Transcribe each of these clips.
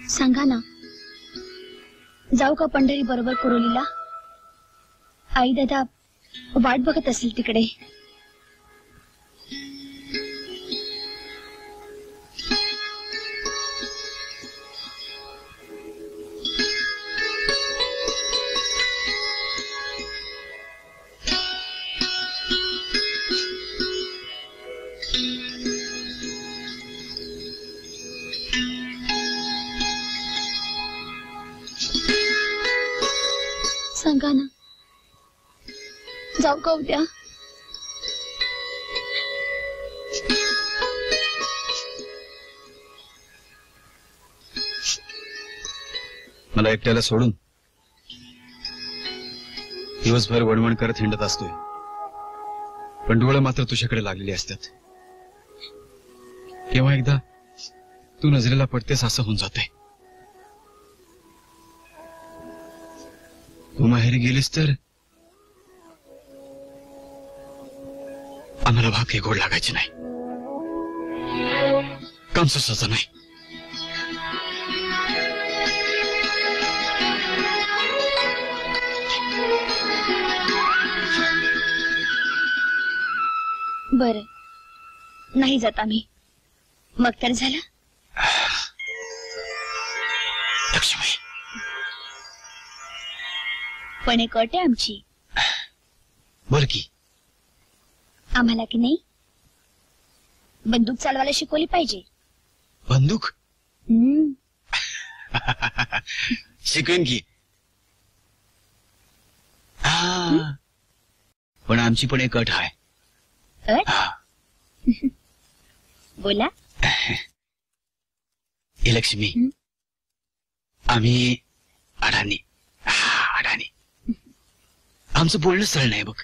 सांगा ना, जाऊ का पंढरी बरोबर कुरोलीला? आई दादा वाट बघत असेल तिकडे. सांगा ना, जाऊ का उद्या? मला एकट्याला सोडून दिवसभर वणवण करत हिंडत असतोय, पण डोळे मात्र तुझ्याकडे लागलेली असतात. केव्हा एकदा तू नजरेला पडतेस असं होऊन जाते. तू माहेरी गेलीस तर आम्हाला भाकरी गोड लागायची नाही, काम सुसाचं नाही. बरं, नाही जात आम्ही. मग तर झालं. लक्ष्मी, पण एक अट आहे आमची. बोल की. आम्हाला की नाही बंदूक चालवायला शिकवली पाहिजे. बंदूक? शिकवेन की. पण आमची पण एक अट आहे. अट? बोला. हे लक्ष्मी, आम्ही अडाणी अडाणी. आमचं बोलणं सरळ नाही बघ.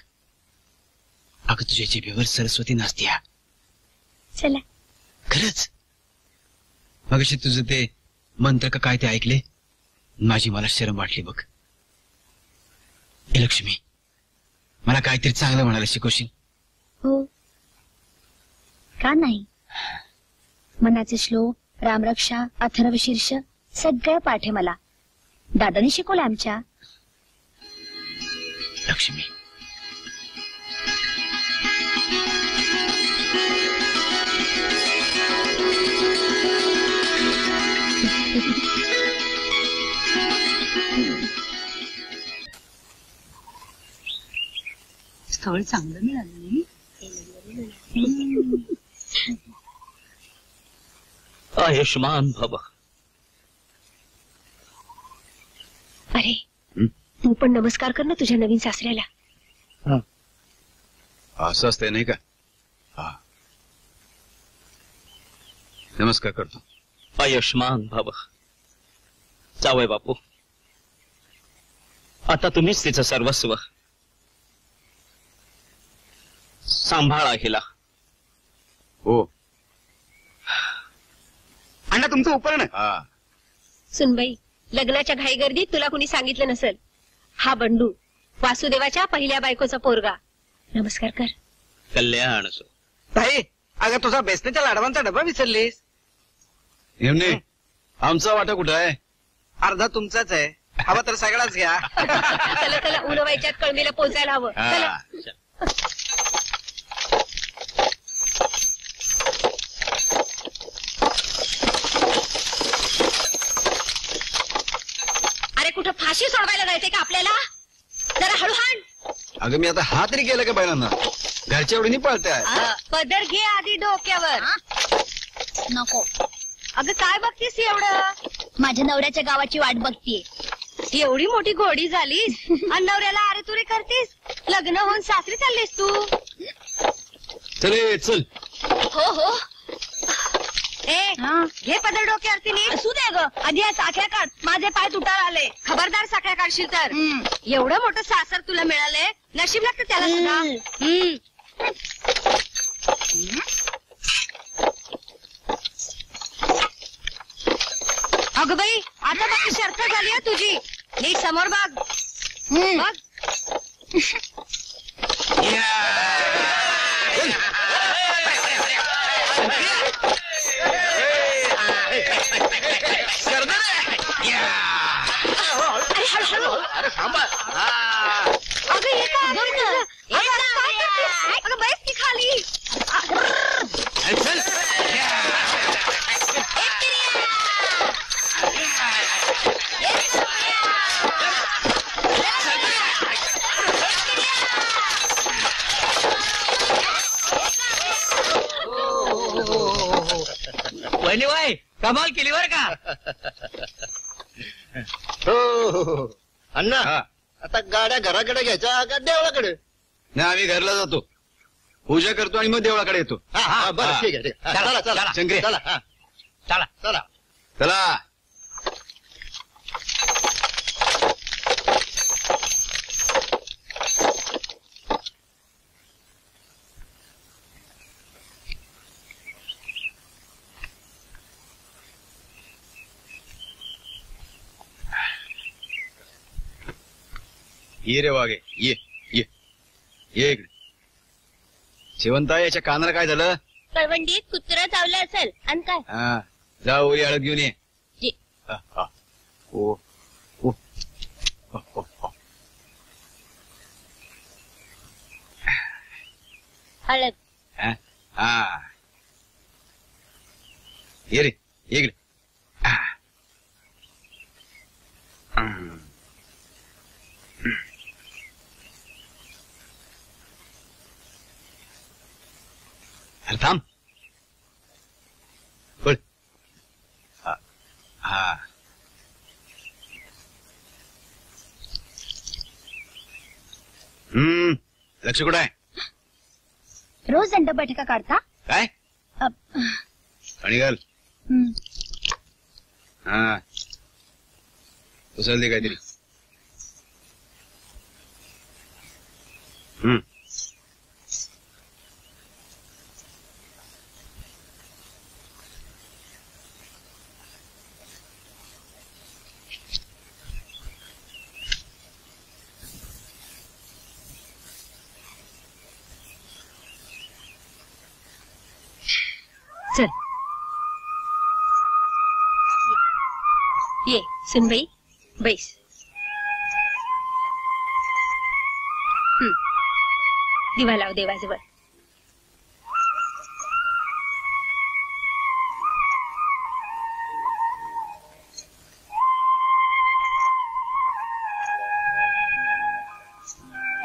अगं तुझ्या जिभेवर सरस्वती नाचते. चला. खरंच मगाशी तुझं ते मंत्र का काय ते ऐकले, माझी मला शरम वाटली बघ. हे लक्ष्मी, मला काहीतरी चांगलं म्हणायला शिकवशील? हो, का नाही. मनाचे श्लोक, रामरक्षा, अथर्वशीर्ष सगळं पाठ आहे मला. दादाने शिकवलं आमच्या. लक्ष्मी, स्थळ चांगलं मिळालं. आयुष्मान भव. अरे तू पण नमस्कार कर ना तुझ्या नवीन सासऱ्याला. असं असतंय नाही का? नमस्कार करतो. आयुष्मान भव. जावई बापू, आता तुम्हीच तिचं सर्वस्व. सांभाळा हिला. हो. अण्णा तुमचं उपरण. सुनबाई, लग्नाच्या घाई गर्दीत तुला कुणी सांगितलं नसेल. हा बंडू, वासुदेवाच्या पहिल्या बायकोचा पोरगा. नमस्कार कर. कल्याण असो. ताई, अगं तुझा बेसनाच्या लाडवांचा डबा विसरलीस. येमने, आमचा वाटा कुठं आहे? अर्धा तुमचाच आहे, हवा तर सगळाच घ्या. चला चला, उन्हावायच्यात कळमीला पोचायला हवं. चला. अरे कुठं फाशी सोडवायला जायचंय का आपल्याला? जरा हळू हाण. अगं मी आता हा तरी केलं का बैलांना? घरच्या एवढी पळताय. पदर घे आधी डोक्यावर. नको. अगं काय बघतीस एवढं? माझ्या नवऱ्याच्या गावाची वाट बघतीये. एवढी मोठी घोडी झालीस आणि नवऱ्याला अरे तुरे करतीस. लग्न होऊन सासरी चाललीस तू. चले चल. हो हो. ए घे पदर डोक्यावरती नीट. असू दे ग. आधी या साखळ्या काढ. माझे पाय तुटायला आले. खबरदार साखळ्या काढशील तर. एवढं मोठं सासर तुला मिळालंय, नशीब लागतं त्याला सुद्धा. अगं बाई, आता बाकी शर्त झाली आहे तुझी. नीट समोर बघ. बघ. कमाल केली बर का? हो अण्णा हा. आता गाड्या घराकडे घ्यायच्या का देवळाकडे? नाही, आम्ही घरला जातो, पूजा करतो आणि मग देवळाकडे येतो. हा बरं ठीक आहे ठीक आहे. चला, चला चला चला, शंकरे. चला हा चला चला. चला. ये रे वागे, ये ये ये इकडे. शेवंता, याच्या कानाला काय झालं? कळवंडीत कुत्रा चावलं असेल आणि काय? हा, जा ओरी हळद घेऊन ये. ये. हा, हा. ओ ओ हो, हो, हो. हळद. हा, हा. ये रे, ये इकडे. हा. हम्म. अरे थांब. बोल. हा, हा. लक्ष कुठं आहे? रोज दंड बैठका काढता? काय आणि घाल. हा, उचल दे काहीतरी. चल ये सुनबाई, बैस. दिवा लाव देवाजवळ.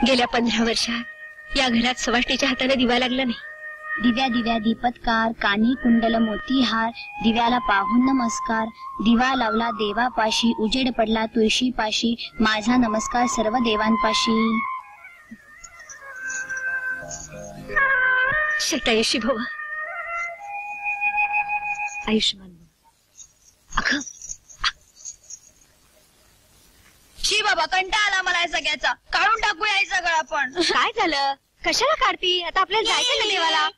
गेल्या 15 वर्षात या घरात सवाष्णीच्या हाताने दिवा लागला नाही. दिव्या दिव्या दीपत्कार, कानी कुंडल मोतीहार, दिव्याला पाहून नमस्कार. दिवा लावला देवापाशी, उजेड पडला तुळशीपाशी, माझा नमस्कार सर्व देवांपाशी. शतायुषी भव, आयुष्यमान. अगं शी बाबा, कंटाळा आला मला या सगळ्याचा. काढून टाकूया हे सगळं आपण. काय झालं? कशाला काढती? आता आपल्याला जायचं ना देवाला.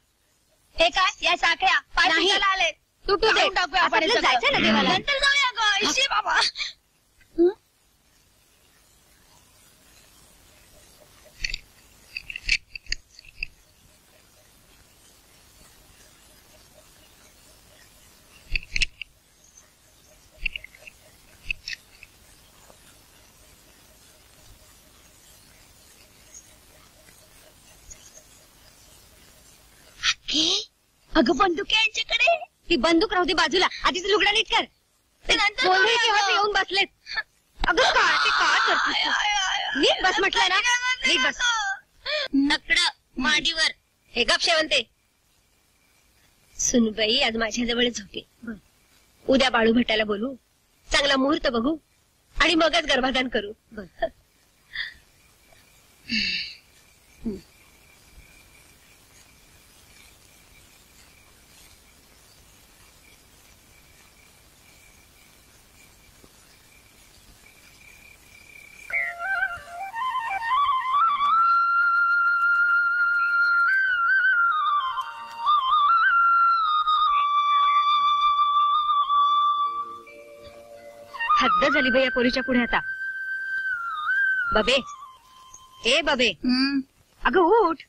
हे काय या साखळ्या नाही. आले तू काढून टाकूया आपण हे आपल्याला सगळं. जायचं ना देवाला. नंतर जाऊया गं. शी बाबा. अगं बंदूक आहे यांच्याकडे. ती बंदूक राहू दे बाजूला. आधी तू लुगडा नीट कर. ते नंतर दोन्ही जाऊया तेव्हा ते गं. येऊन बसलेत. अगं काय ते काय करतेस तू? नीट बस म्हटलं ना. नीट बस. नकड मांडीवर. हे गप शेवंते. सुनबाई आज माझ्याजवळ झोपे. उद्या बाळू भट्टाला बोलू, चांगला मुहूर्त बघू आणि मगच गर्भाधान करू. हद्द झाली बाई या पोरीच्या पुढे आता. बबे, ए बबे, अगं उठ.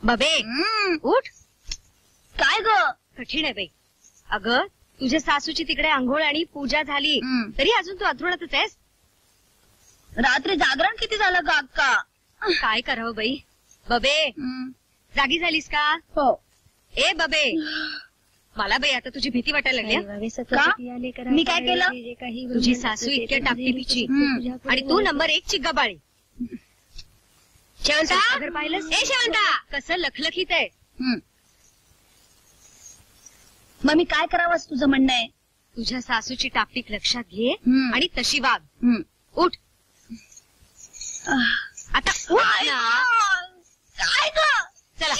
बबे उठ. काय ग? कठीण आहे बाई. अगं तुझ्या सासूची तिकडे आंघोळ आणि पूजा झाली, तरी अजून तू अथरुणातच आहेस. रात्री जागरण किती झालं ग अक्का? काय करावं बाई. बबे जागी झालीस का? हो. ए बबे, मला बाई आता तुझी भीती वाटायला लागली. का? मी काय केलं? तुझी सासू इतक्या टापटिपीची आणि तू नंबर 1 ची गबाळी. शेवंता घर पाहिलंस? ए शेवंता, कसं लखलखीत आहे. मग मी काय करावं असं तुझं म्हणणं आहे? तुझ्या सासूची टापटीक लक्षात घे हम्म. आणि तशी वाग. हम्म. उठ आता उठ ना. काय ग? चला.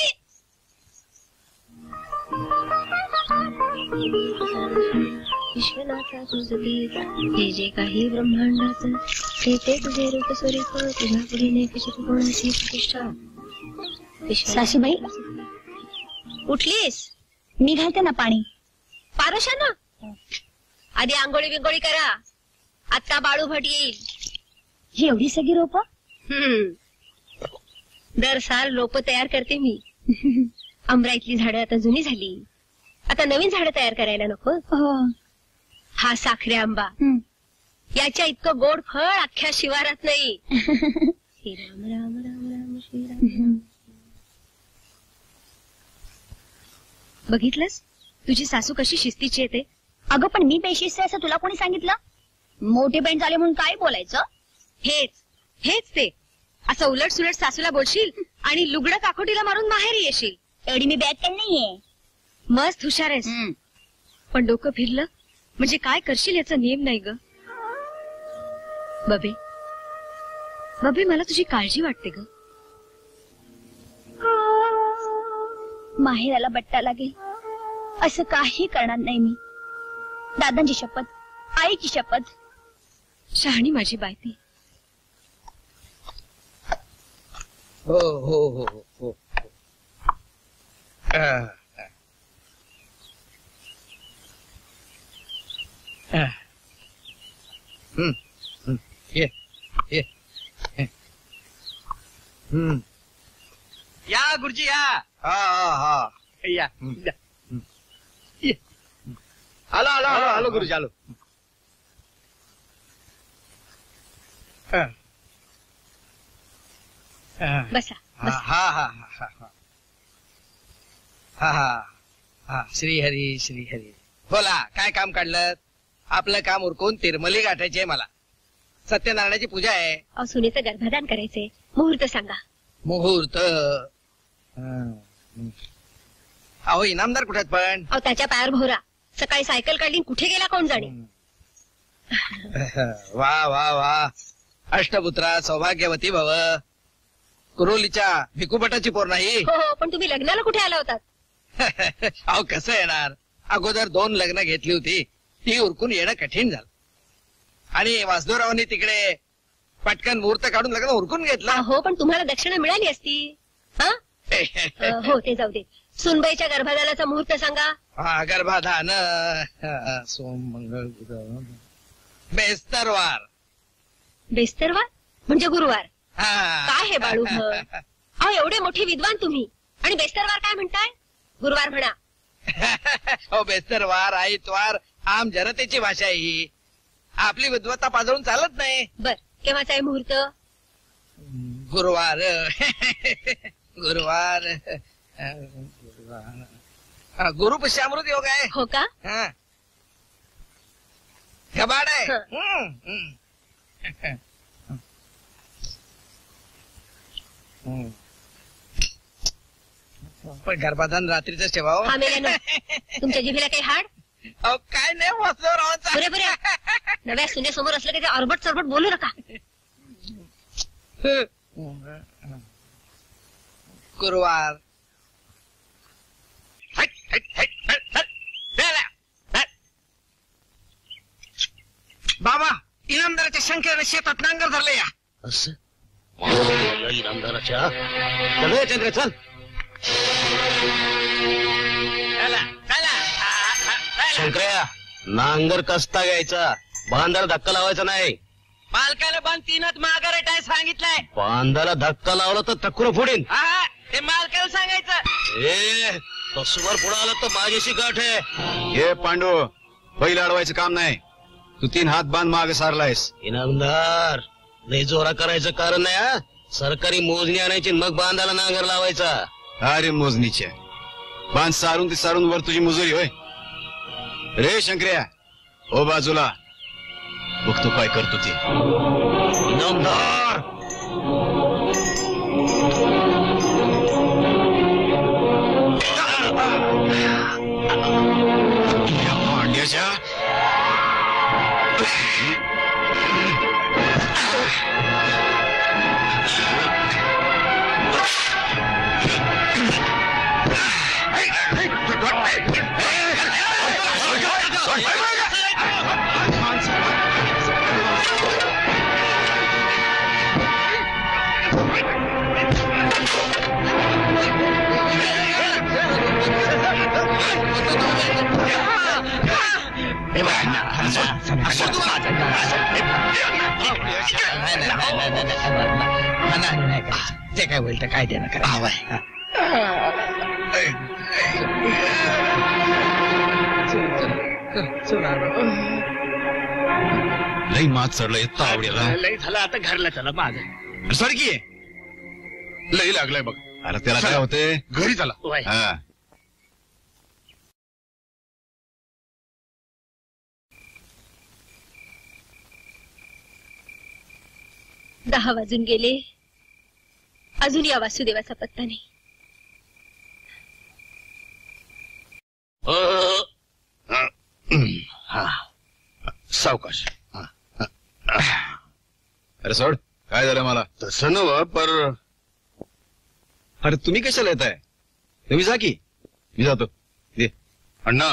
विश्वनाथा तुझं दीप हे जे काही ब्रह्मांडाचं ते ते तुझे रूप स्वरूप तुझ्या पुढे नाही कशी कोणाची प्रतिष्ठा. सासूबाई उठलीस? मी घालते ना पाणी. पारशा ना आधी आंघोळी बिंगोळी करा. आता बाळू भट येईल. ही एवढी सगळी रोप? दर साल रोप तयार करते मी. आंब्राईतली झाडं आता जुनी झाली. आता नवीन झाडं तयार करायला नको. हा साखरे आंबा याच्या इतकं गोड फळ अख्ख्या शिवारात नाही. श्रीराम राम राम राम श्रीराम. बघितलंस तुझी सासू कशी शिस्तीची येते. अगं पण मी बेशिस्त असं तुला कोणी सांगितलं? मोठे बहीण झाले म्हणून काय बोलायचं? हेच ते. असं उलट सुलट सासूला बोलशील आणि लुगडं काकोटीला मारून माहेरी येशील. एवढी मी बॅग केली नाहीये. मस्त हुशार आहेस. पण डोकं फिरलं म्हणजे काय करशील याचा नियम नाही ग. बबे बबे मला तुझी काळजी वाटते ग. माहेराला बट्टा लागेल असं काही करणार नाही मी. दादांची शपथ, आईची शपथ. शहाणी माझी बायती. हो हो हो हो. ये ये. या गुरुजी या. हा हा हा या. आलो आलो आलो आलो गुरुजी आलो. बसा हा हा हा हा हा हा हा. श्रीहरी श्रीहरी. बोला काय काम काढलं? आपलं काम उरकून तिरमली गाठायची आहे मला. सत्यनारायणाची पूजा आहे. अहो सुनेचं गर्भदान करायचंय. मुहूर्त सांगा. मुहूर्त. अहो इनामदार कुठे आहेत पण? अहो त्याच्या पायावर भोवरा. सकाळी सायकल काढली कुठे गेला कोण जाणे. वा वा वा. अष्टपुत्रा सौभाग्यवती भव. कुरोलीच्या भिकुभटाची पोर नाही. हो हो पण तुम्ही लग्नाला कुठे आला होतात? अहो कसं येणार? अगोदर 2 लग्न घेतली होती. ती उरकून येणं कठीण झालं. आणि वासुदेवरावांनी तिकडे पटकन मुहूर्त काढून लग्न उरकून घेतलं. हो पण तुम्हाला दक्षिणा मिळाली असती. हा हो ते जाऊ दे. सुनबाईच्या गर्भदानाचा मुहूर्त सांगा. हा गर्भाधान सोम मंगळ बुध बेस्तरवार. बेस्तरवार म्हणजे गुरुवार. हा. काय हे बाळू अहो एवढे मोठे विद्वान तुम्ही आणि बेस्तरवार काय म्हणताय? गुरुवार म्हणा. हो बेस्तरवार आईतवार आम जनतेची भाषा आहे ही. आपली विद्वत्ता पाजळून चालत नाही. बर केव्हाचा आहे मुहूर्त? गुरुवार. गुरुवार. गुरुपुष्यामृत योग आहे. हो का? हा. गबाड आहे. पण गर्भाधान रात्रीच ठेवावं. हा मेल्यानं तुमच्या जिभेला काही हाड? अहो काय नाही वासुदेवरावांचा. बरे बरे नव्या सुनेसमोर असलं की ते अरबट चरबट बोलू नका. गुरुवार. बाबा इनामदाराच्या शंकेने शेतात नांगर धरले या. असं इनामदाराच्या. चल रे चंद्र चल. शंकर्या नांगर कसता घ्यायचा. बांधाला धक्का लावायचा नाही. मालकाला बांध 3 माघारे टाय सांगितलंय. बांधाला धक्का लावला तर टक्कर फोडीन. हा ते मालकाला सांगायचं. ए तसवर पुढे आला तर माझ्याशी गाठ आहे. हे पांडू बैल अडवायचं काम नाही. तू 3 हात बांध मागे सारलायस. इनामदार लय जोरा करायचं कारण नाही. हा सरकारी मोजणी आणायची मग बांधाला नांगर लावायचा. अरे मोजणीच्या बांध सारून ती सारून वर तुझी मुजुरी होय. रे शंकर्या ओ बाजूला बघतो काय करतो ते. इनामदार ते काय होईल तर काय देणं करा. लई मात चढलं येत आवड्याला. लय झालं आता घरला चला माझं. सडकी लई लागलाय बघ. अरे त्याला काय होते. घरी चला. वय. हा 10 वाजून गेले, अजून या वासुदेवाचा पत्ता नाही. सावकाश. अरे सोड, काय झालं मला. तसं नव पर अरे तुम्ही कशाला येताय. तुम्ही जा की, मी जातो. दे. अण्णा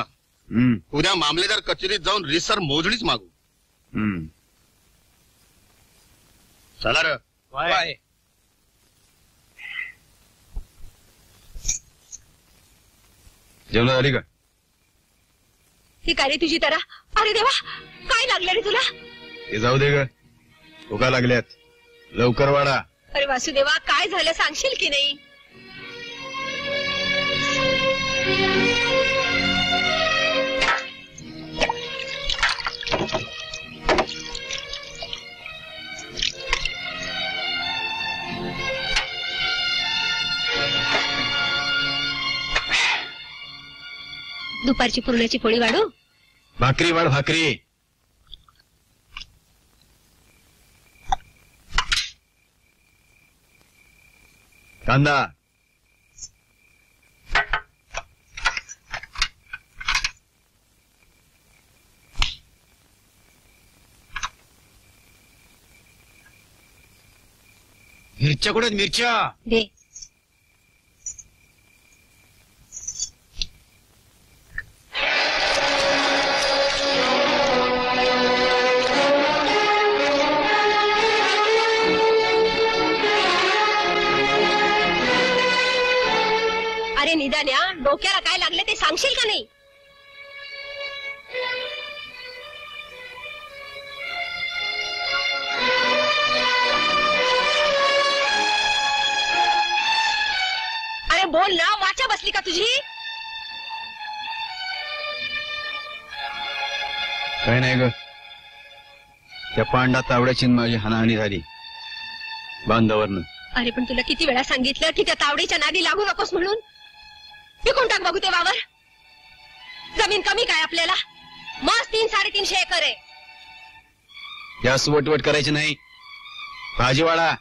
हम्म, उद्या मामलेदार कचेरीत जाऊन रिसर मोजणीच मागू. हम्म. चला र. बाय. जेवण झाली का. ही काय रे तुझी तरा. अरे देवा, काय लागलं रे तुला. ते जाऊ दे ग. भुका लागल्यात, लवकर वाढा. अरे वासुदेवा, काय झालं सांगशील की नाही. दुपारची पुरणाची पोळी वाढू. भाकरी वाढ, भाकरी. कांदा. मिरच्या कुठे आहेत, मिरच्या. दे. अरे निदान्या, डोक्याला काय लागले ते सांगशील का नाही. अरे बोल ना, वाचा बसली का तुझी. काय नाही ग. त्या पांडा तावड्याची माझी हाणाहाणी झाली बांधावरनं. अरे पण तुला किती वेळा सांगितलं की त्या तावडीच्या नादी लागू नकोस म्हणून. विकून टाक बघू ते वावर. जमीन कमी काय आपल्याला. मस्त 3-3.5 एकर आहे. जास्त वटवट करायची नाही. भाजीवाडा.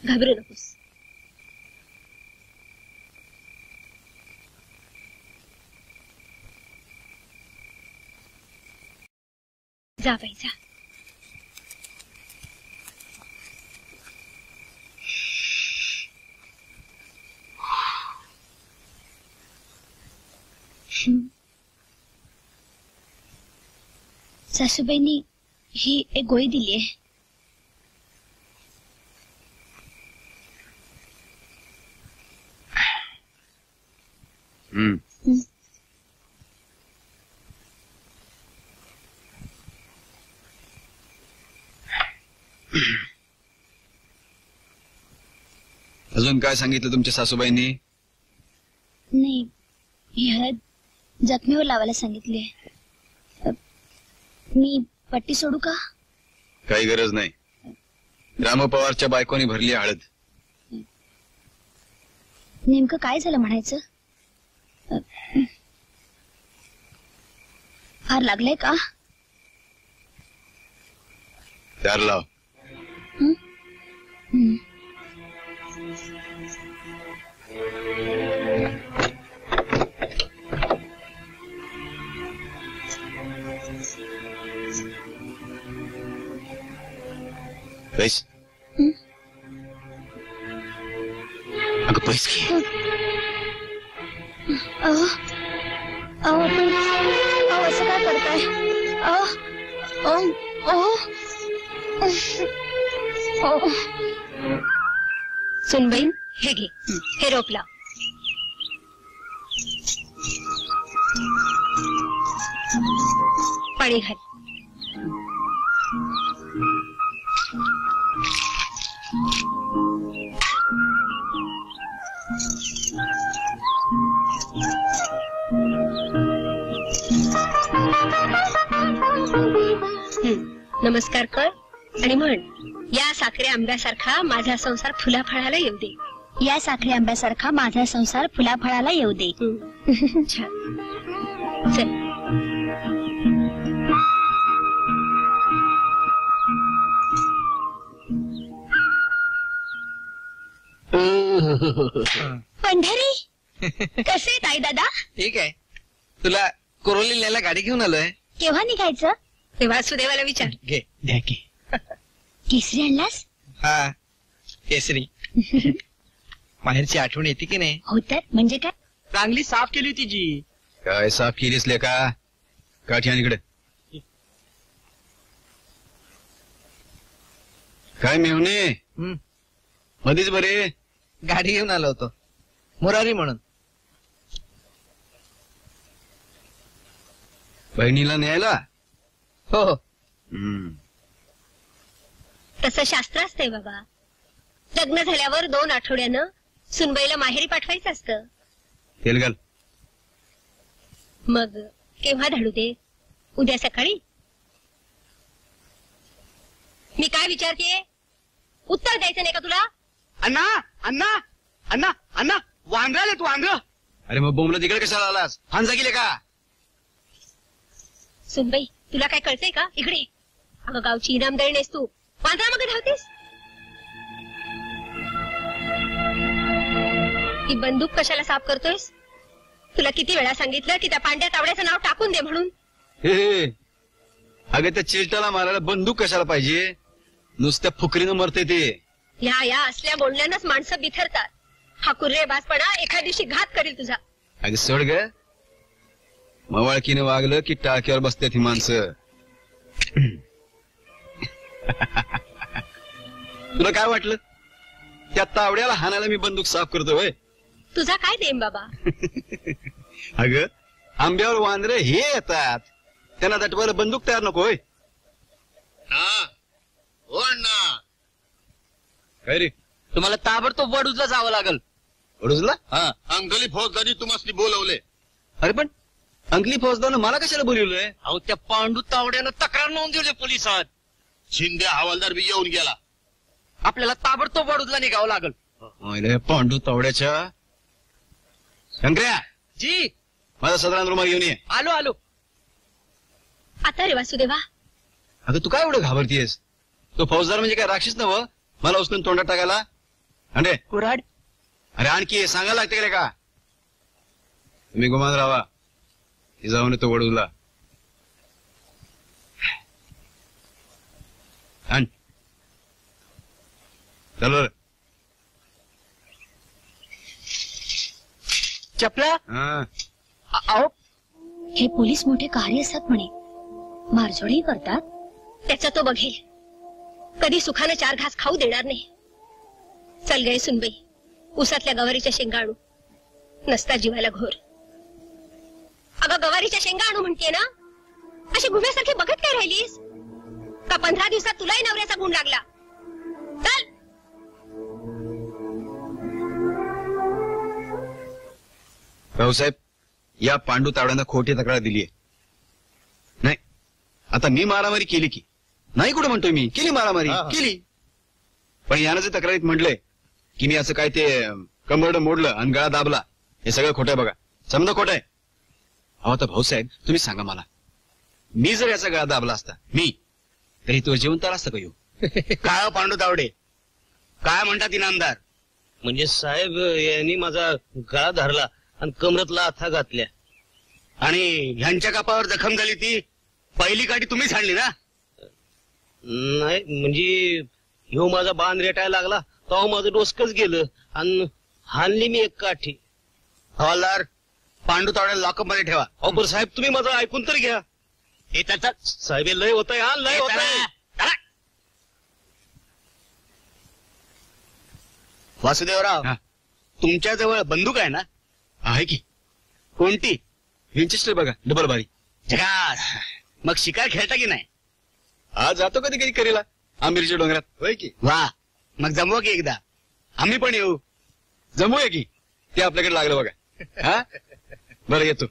घाबरू नकोस. जा बाई जा. सासूबाईंनी ही एक गोळी दिली आहे. अजून अजून काय सांगितलं तुमच्या सासूबाईंनी? नाही, ही हळद जखमीवर लावायला सांगितली. मी पट्टी सोडू का? काही गरज नाही. राम पवारच्या बायकोनी भरली हळद. नेमकं काय झालं म्हणायचं? फार लागलंय का? दार लाव. हं. पैस हं? अगं पैस घे. अहो अहो पण अहो असं काय करताय? अहो अहो अहो सुनबाईन हे घे, हे रोप लाव. पाणी घाल. नमस्कार कर आणि म्हण, या साखरे आंब्यासारखा माझा संसार फुला फळाला येऊ दे. या साखरे आंब्यासारखा माझा संसार फुलाफळाला येऊ दे. छान. चल. पंढरी कसे ताई दादा? ठीक आहे. तुला कोरोली न्यायला गाडी घेऊन आलोय. केव्हा निघायचं? ते वासुदेवाला विचार. घे द्या की. केसरी आणलास? हा केसरी. माहेरची आठवण येते की नाही? हो तर म्हणजे काय? चांगली साफ केली होती जी. काय साफ केलीस लेका? काठी आण इकडे. काय मेवणे हं, मध्येच बरे? गाडी घेऊन आलो होतो मुरारी म्हणून. बहिणीला न्यायला? हो हो. तसं शास्त्र असतंय बाबा. लग्न झाल्यावर 2 आठवड्यानं सुनबाईला माहेरी पाठवायचं असतं. तेल घाल. मग केव्हा धाडू दे? उद्या सकाळी? मी काय विचारतेय, उत्तर द्यायचं नाही का तुला? अण्णा अण्णा अण्णा अण्णा वांद्राले तू वांद्र. अरे मग बोंबला तिकडे कशाला आलास? हांजा गेले का? सुनबाई तुला काय कळतंय का? इकडे ये. अगं गावची इनामदारी नेस तू, वांद्रामध्ये धावतेस. ही बंदूक कशाला साफ करतोयस? तुला किती वेळा सांगितलं की त्या पांड्या तावड्याचं नाव टाकून दे म्हणून. हे अगं त्या चिलटाला मारायला बंदूक कशाला पाहिजे? नुसत्या फुकरीनं मरते ते. या असल्या बोलण्यानंच माणसं बिथरतात. हा कुर्रेबाजपणा एखाद दिवशी घात करील तुझा. अगं सोड ग. मवाळकीनं वागलं की टाक्यावर बसतात ही माणसं. तुला काय वाटलं? त्या तावड्याला हाणायला मी बंदूक साफ करतो होय? तुझा काय देम बाबा? अगं आंब्यावर वांद्रे हे येतात, त्यांना दटवायला बंदूक तयार नको होय? हा हो अण्णा. काय रे? तुम्हाला ताबडतोब वडूजला जावं लागल. वडूजला? हा. अंगली फौजदारी तुम्हाला बोलवले. अरे पण अंकली फौजदारनं मला कशाला बोलवलंय? अहो त्या पांडू तावड्यानं तक्रार नोंदवली पोलिसात. शिंदे हवालदार बी येऊन गेला. आपल्याला ताबडतोब वडूजला निघावं लागल. अरे पांडू तावड्याच्या. शंकर्या जी माझा सदरान रुमाल घेऊन ये. आलो आलो. आता रे वासुदेवा, अगं तू काय एवढं घाबरतीयस? तो फौजदार म्हणजे काय राक्षस नव? मला उचलून तोंडात टाकायला? अंडे कुऱ्हाड. अरे आणखी सांगायला लागते का? तुम्ही गुमान राहा. जाऊन येतो वडूला. आण. चलो रे. चपला. हा. अहो हे पोलीस मोठे कार्य असतात म्हणे. मारझोडही करतात. त्याचा तो बघेल. कधी सुखानं 4 घास खाऊ देणार नाही. चल गए सुनबाई, उसातल्या गवारीच्या शेंगा आणू. नसता जीवाला घोर. अगं गवारीच्या शेंगा आणू म्हणते ना, अशी घुम्यासारखी बघत काय राहिलीस? का 15 दिवसात तुलाही नवऱ्याचा गुण लागला? चल. भाऊसाहेब, या पांडू तावड्यांना खोटी तक्रार दिलीये. नाही, आता मी मारामारी केली की नाही, कुठे म्हणतोय मी, केली मारामारी केली. पण यानं जे तक्रारीत म्हटलंय की मी असं काय ते कंबरड मोडलं आणि गळा दाबला, हे सगळं खोटं आहे बघा. समजा खोटं आहे. अहो आता भाऊसाहेब, तुम्ही सांगा मला, मी जर याचा गळा दाबला असता मी, तरी तो जिवंत असता का येऊ? काय हो पांडू तावडे, काय म्हणतात इनामदार? म्हणजे साहेब, यांनी माझा गळा धरला आणि कमरतला आथा घातल्या आणि ह्यांच्या कापावर जखम झाली, ती पहिली काठी तुम्हीच हाणली ना? नाही म्हणजे ह्यो माझा बांध रेटायला लागला तेव्हा माझं डोसकच गेलं आणि हाणली मी एक काठी. हवालदार, पांडू तावड्याला लॉकअप मध्ये ठेवा. अहो पण साहेब, तुम्ही माझं ऐकून तर घ्या. साहेब, हे लय होतंय, हा लय होतंय. वासुदेवराव, हा. तुमच्या जवळ बंदूक आहे ना? आहे की. कोणती? विंचेस्टर बघा, डबल बारी. झकास. मग शिकार खेळता की नाही? आज जातो कधी कधी करीला आंबीरच्या डोंगरात. होय की. वा, मग जमवा की एकदा, आम्ही पण येऊ. जमूया की. ते आपल्याकडे लागलं बघा. हा, बरं येतो.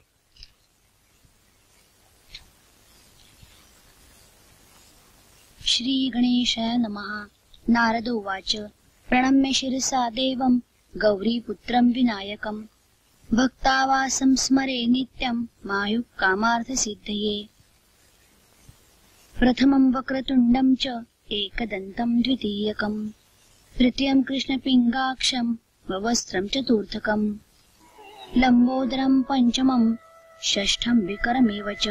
श्री गणेशाय नमः. नारद उवाच. प्रणम्य शिरसा देवं गौरीपुत्रं विनायकं भक्तावासं स्मरे नित्यं मायुः कामार्थसिद्धये. प्रथमं वक्रतुण्डं च एकदन्तं द्वितीयकं तृतीयं कृष्णपिङ्गाक्षं ववस्त्रं चतुर्थकं लम्बोदरं पंचमं षष्ठं विकरमेव च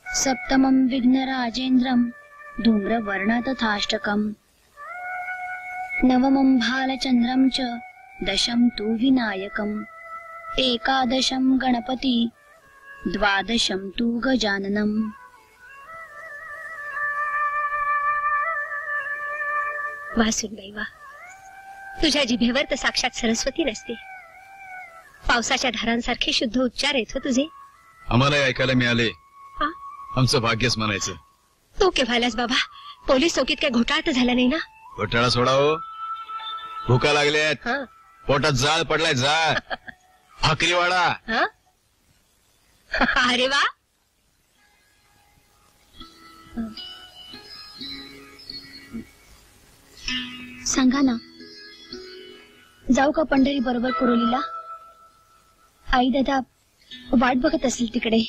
सप्तमं विघ्नराजेन्द्रं धूम्रवर्ण तथाष्टकम् नवमं भालचन्द्रं च दशं तु विनायकम् एकादशं गणपति द्वादशं तु गजाननम्. वा सुनबाई वा, तुझ्या जिभेवर तर साक्षात सरस्वती नसते. पावसाच्या धारांसारखे शुद्ध उच्चार आहेत हो तुझे. आम्हाला ऐकायला मिळाले, हा? आमचं भाग्यच म्हणायचं. तू केव्हालास बाबा? पोलीस चौकीत काय घोटाळा तर झाला नाही ना? घोटाळा सोडा हो, भुका लागल्यात, हा पोटात जाळ पडलाय, जाळ. भाकरी वाडा. हा? अरे वा. सांगा ना, जाऊ का पंढरी बरोबर कुरोलीला? आई दादा वाट बघत असेल तिकडे.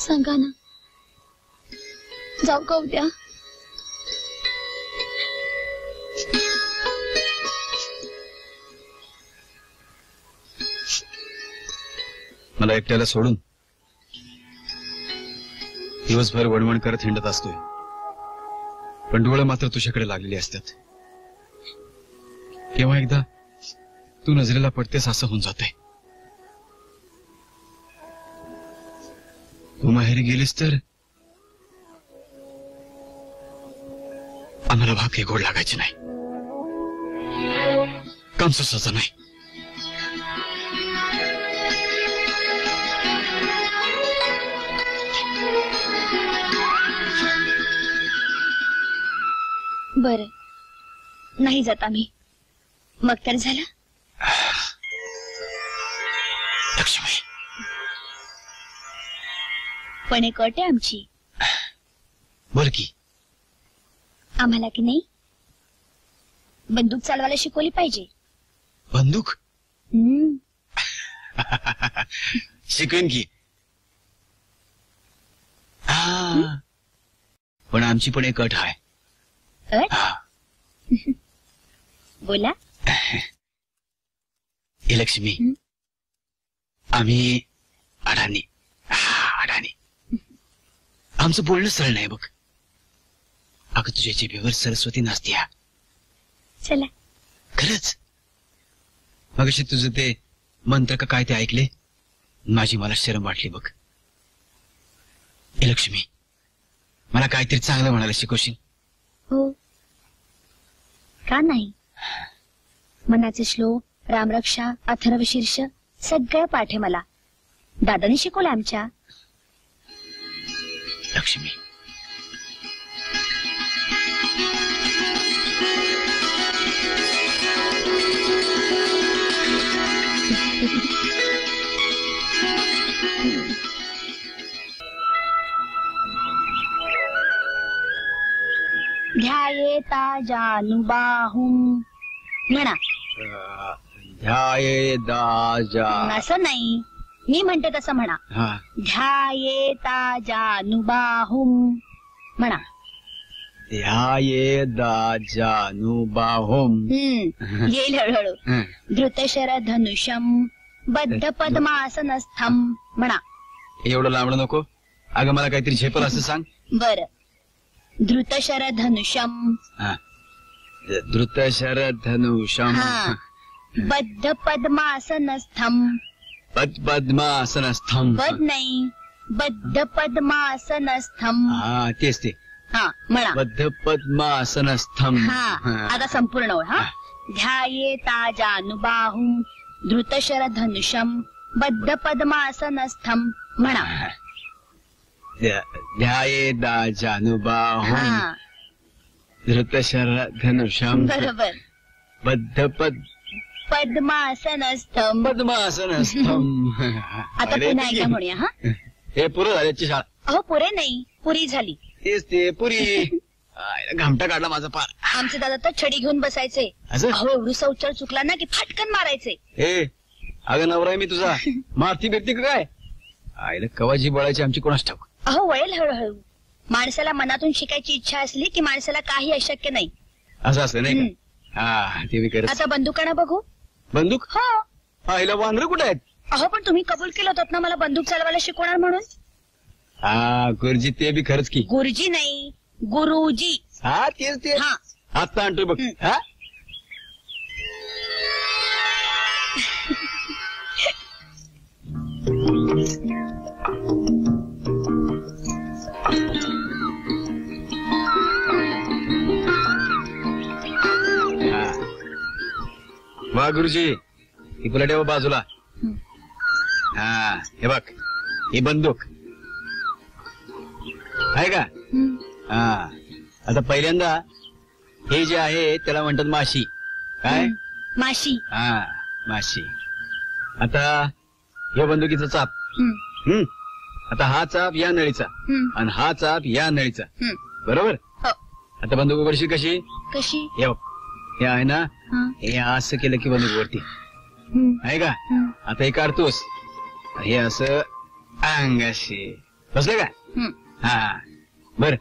सांगा ना, जाऊ का उद्या? मला एकट्याला सोडून दिवसभर वणवण करत हिंडत असतोय, पण डोळे मात्र तुझ्याकडे लागलेले असतात. केव्हा एकदा तू नजरेला पडतेस असं होऊन जातंय. तू माहेरी गेलीस तर आम्हाला भाकरी गोड लागायची नाही, काम सुसाचं नाही. बरं, नाही जात आम्ही. मग तर झालं. लक्ष्मी, पण एक अट आहे आमची. बोल की. आम्हाला की नाही बंदूक चालवायला शिकवली पाहिजे. बंदूक? हम्म. शिकवेन की. पण आमची पण एक अट आहे. अट? बोला. हे लक्ष्मी, आम्ही अडाणी. अडाणी. आमचं बोलणं सरळ नाही बघ. अगं तुझ्या जिभेवर सरस्वती नाचते. चला. खरंच. मगाशी तुझं ते मंत्र का काय ते ऐकले, माझी मला शरम वाटली बघ. ए लक्ष्मी, मला काहीतरी चांगलं म्हणायला शिकवशील? हो, का नाही. मनाचे श्लोक, रामरक्षा, अथर्वशीर्ष सगळं पाठ आहे मला. दादाने शिकवलं आमच्या. लक्ष्मी, ध्यायेता जानुबाहुं म्हणा. असं नाही, मी म्हणते तसं म्हणा. हा. ध्यायेता जानुबाहुं म्हणा. ध्यायेदाजानुबाहुं. येईल हळूहळू. हं. धृतशर धनुषम बद्ध पद्मासनस्थम म्हणा. एवढं लांबणं नको. अगं मला काहीतरी झेपल असं सांग. बर. धृतशर धनुषम. हा. धृतशरधनुषम. हा. बद्ध पद्मासनस्थम. पद्मासनस्थम. पद नाही, बद्ध पद्मासनस्थम. हा तेच ते. हा म्हणा. बद्ध पद्मासनस्थम. हा आता संपूर्ण ओळ. हा. ध्यायेता जानुबाहुं धृतशर धनुषम बद्ध पद्मासनस्थम म्हणा. ध्यायेदाजानुबाहुं हा धृतशरधनुषम बरोबर. बद्ध पद्मासनस्थम. पद्मासनस्थम. आता पुन्हा एकदा म्हणूया. हा. हे पुरं झाल्याची शाळा. अहो पुरे नाही, पुरी झाली. तेच ते पुरी. घामटा काढला माझा पार. आमचे दादा तर छडी घेऊन बसायचे. असं? अहो एवढूसा उच्चार चुकला ना की फटकन मारायचे. ए अगं नवरा मी तुझा मारती बिरती का काय? आईला कवाजी बळायची आमची कोणाच ठाऊक. अहो वळेल हळूहळू. माणसाला मनातून शिकायची इच्छा असली की माणसाला काही अशक्य नाही. असं असतं नाही का? हा ते मी करत. आता बंदुकाना बघू. बंदूक? हो. आईला वानर कुठे आहेत? अहो पण तुम्ही कबूल केलं होतं ना मला बंदूक चालवायला शिकवणार म्हणून. हा गुरुजी ते बी खरंच की. गुरुजी नाही, गुरुजी. हा तेच ते. हा. आता आणतोय बघ. हा वा गुरुजी ही पुला ठेवा बाजूला. हा हे बघ ही बंदूक आहे का? हा आता पहिल्यांदा हे जे आहे त्याला म्हणतात माशी. काय? माशी. हा माशी. आता या बंदुकीचा चाप. आता हा चाप या नळीचा आणि हा चाप या नळीचा. बरोबर. आता बंदूक उघडशी कशी? कशी? हे बघ हे आहे ना, हे असं केलं की बंदूक वरती आहे का? आता हे काढतोस हे असं अंगाशी बसलं का? हा बर.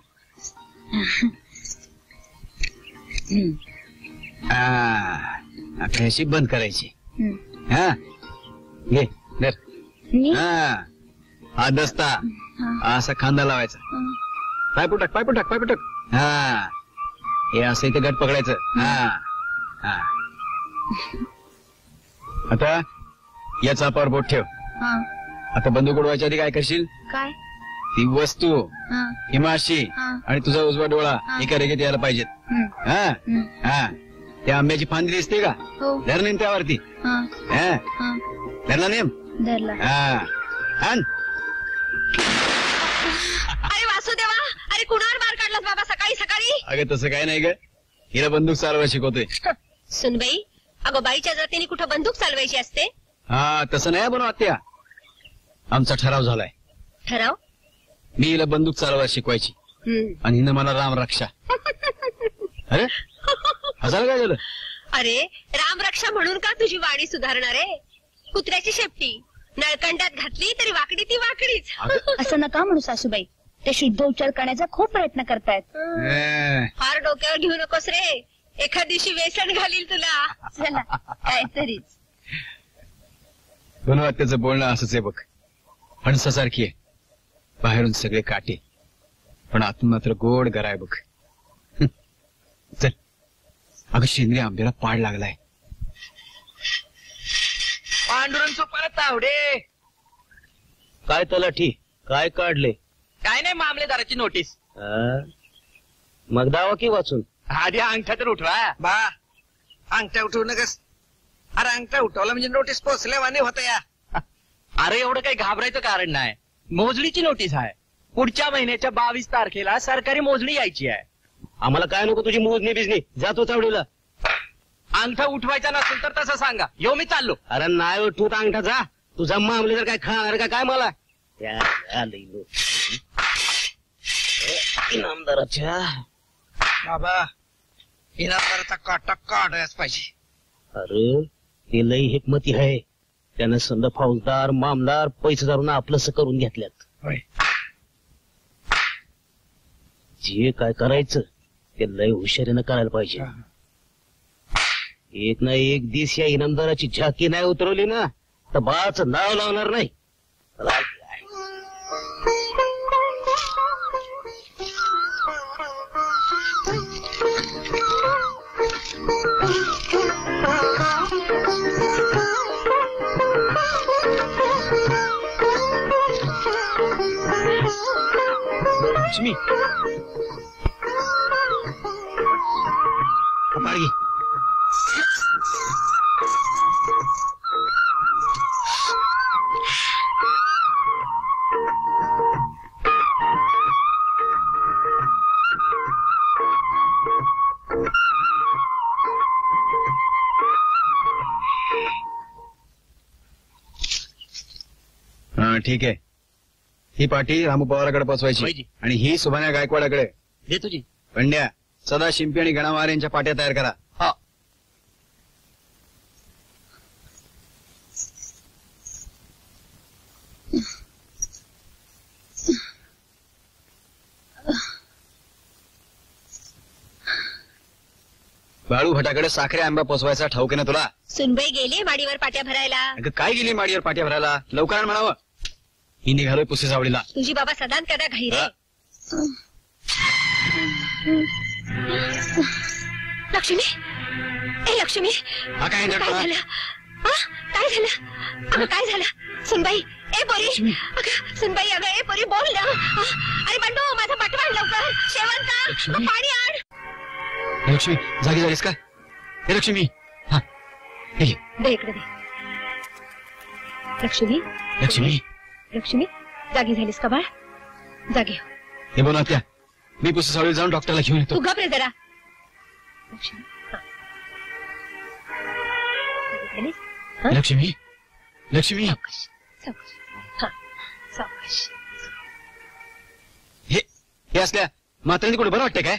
आता अशी बंद करायची. हा घे धर. हा हा दस्ता असा खांदा लावायचा. पाय पुटक पाय पुटक पाय पुटक. हा हे असं इथे गट पकडायचं. हा हा आता या चापावर बोट ठेव. आता बंदूक उडवायच्या आधी काय करशील? काय? ती वस्तू ही माशी आणि तुझा उजवा डोळा एका रेगेत यायला पाहिजेत. हा हा त्या आंब्याची फांदी दिसते का? धर नेम त्यावरती. धरला नेम. हा आण. अरे वासुदेवा, अरे कुणावर मार काढलास बाबा सकाळी सकाळी? अगं तसं काय नाही ग, हिला बंदूक चालवायला शिकवतोय. सुनबाई, अगो बाईच्या जातीने कुठं बंदूक चालवायची असते? हा तसं नाही बनव आत्या. आमचा ठराव झालाय. ठराव? मी हिला बंदूक चालवायला शिकवायची आणि हिनं मला राम रक्षा. अरे हसायला काय झालं? अरे रामरक्षा म्हणून का तुझी वाणी सुधारणार आहे? कुत्र्याची शेपटी नळकंडात घातली तरी वाकडी ती वाकडीच. असं नका म्हणू सासूबाई, ते शुद्ध उच्चार करण्याचा खूप प्रयत्न करतायत. फार डोक्यावर घेऊ नकोस रे, एखाद दिवशी व्यसन घालील तुला. चला काहीतरीच. दोन त्याचं बोलणं असंच आहे बघ. फणसासारखी आहे, बाहेरून सगळे काटे पण आतून मात्र गोड गराय बघ. चल अगं शेंद्री आंब्याला पाड लागलाय. पांडुरंग परत आवडे. काय तलाठी काय काढले? काय नाही मामलेदाराची नोटीस. मग दावा की वाचून आधी अंगठा तर उठवा. बा अंगठा उठवू नकस. अरे अंगठा उठवला म्हणजे नोटीस पोचल्यावाने होत या. अरे एवढं काही घाबरायचं कारण नाही. मोजणीची नोटीस आहे. पुढच्या महिन्याच्या 22 तारखेला सरकारी मोजणी यायची आहे. आम्हाला काय नको तुझी मोजणी बिजणी. जातो चावडीला. अंगठा उठवायचा नसेल तर तसं सांगा. यो मी चाललो. अरे नाही उठवत अंगठा जा. तुझा मामले जर काय खाणार का काय मला इनामदाराच्या. बाबा इनामदाराचा काटा काढायच पाहिजे. अरे ते लई हिकमती आहे. त्यानं समजा फौजदार मामदार पैसे धरून आपलंस करून घेतल्यात. होय. जे काय करायचं ते लय हुशारीनं करायला पाहिजे. एक ना एक दिवस या इनामदाराची झाकी नाही उतरवली ना तर बाळाचं नाव लावणार नाही. लक्ष्मी बाळगी हा ठीक आहे. ही पाठी रामू पवाराकडे पोचवायची आणि ही सुभाण्या गायकवाडाकडे. दे तुझी. पंड्या सदा शिंपी आणि गणावार यांच्या पाट्या तयार करा. हा. बाळू भटाकडे साखरे आंबा पोचवायचा ठाऊक आहे ना तुला? सुनबाई गेली माडीवर पाट्या भरायला. अगं काय गेली माडीवर पाट्या भरायला? लवकर आण म्हणावं. मी निघालोय पुसे सावळीला. तुझी बाबा सदान कदा घाई रे. लक्ष्मी ए लक्ष्मी हा काय काय झालं? काय झालं? अगं काय झालं? सुनबाई ए पोरी. अगं सुनबाई अगं ए पोरी बोल ना. अरे बंडू माझा पाठवा लवकर. शेवंता पाणी आण. लक्ष्मी जागी झालीस का? हे लक्ष्मी हा हे घे. दे इकडे दे. लक्ष्मी लक्ष्मी लक्ष्मी जागी झालीस का बाळ? जागी हो. हे बोला त्या मी पुसे सावळीला जाऊन डॉक्टरला घेऊन येतो. तू घाबरे जरा. लक्ष्मी जागी झालीस? हं? लक्ष्मी लक्ष्मी सावकाश सावकाश. हा सावकाश. हे असल्या मात्रांनी कुठे बरं वाटतंय काय?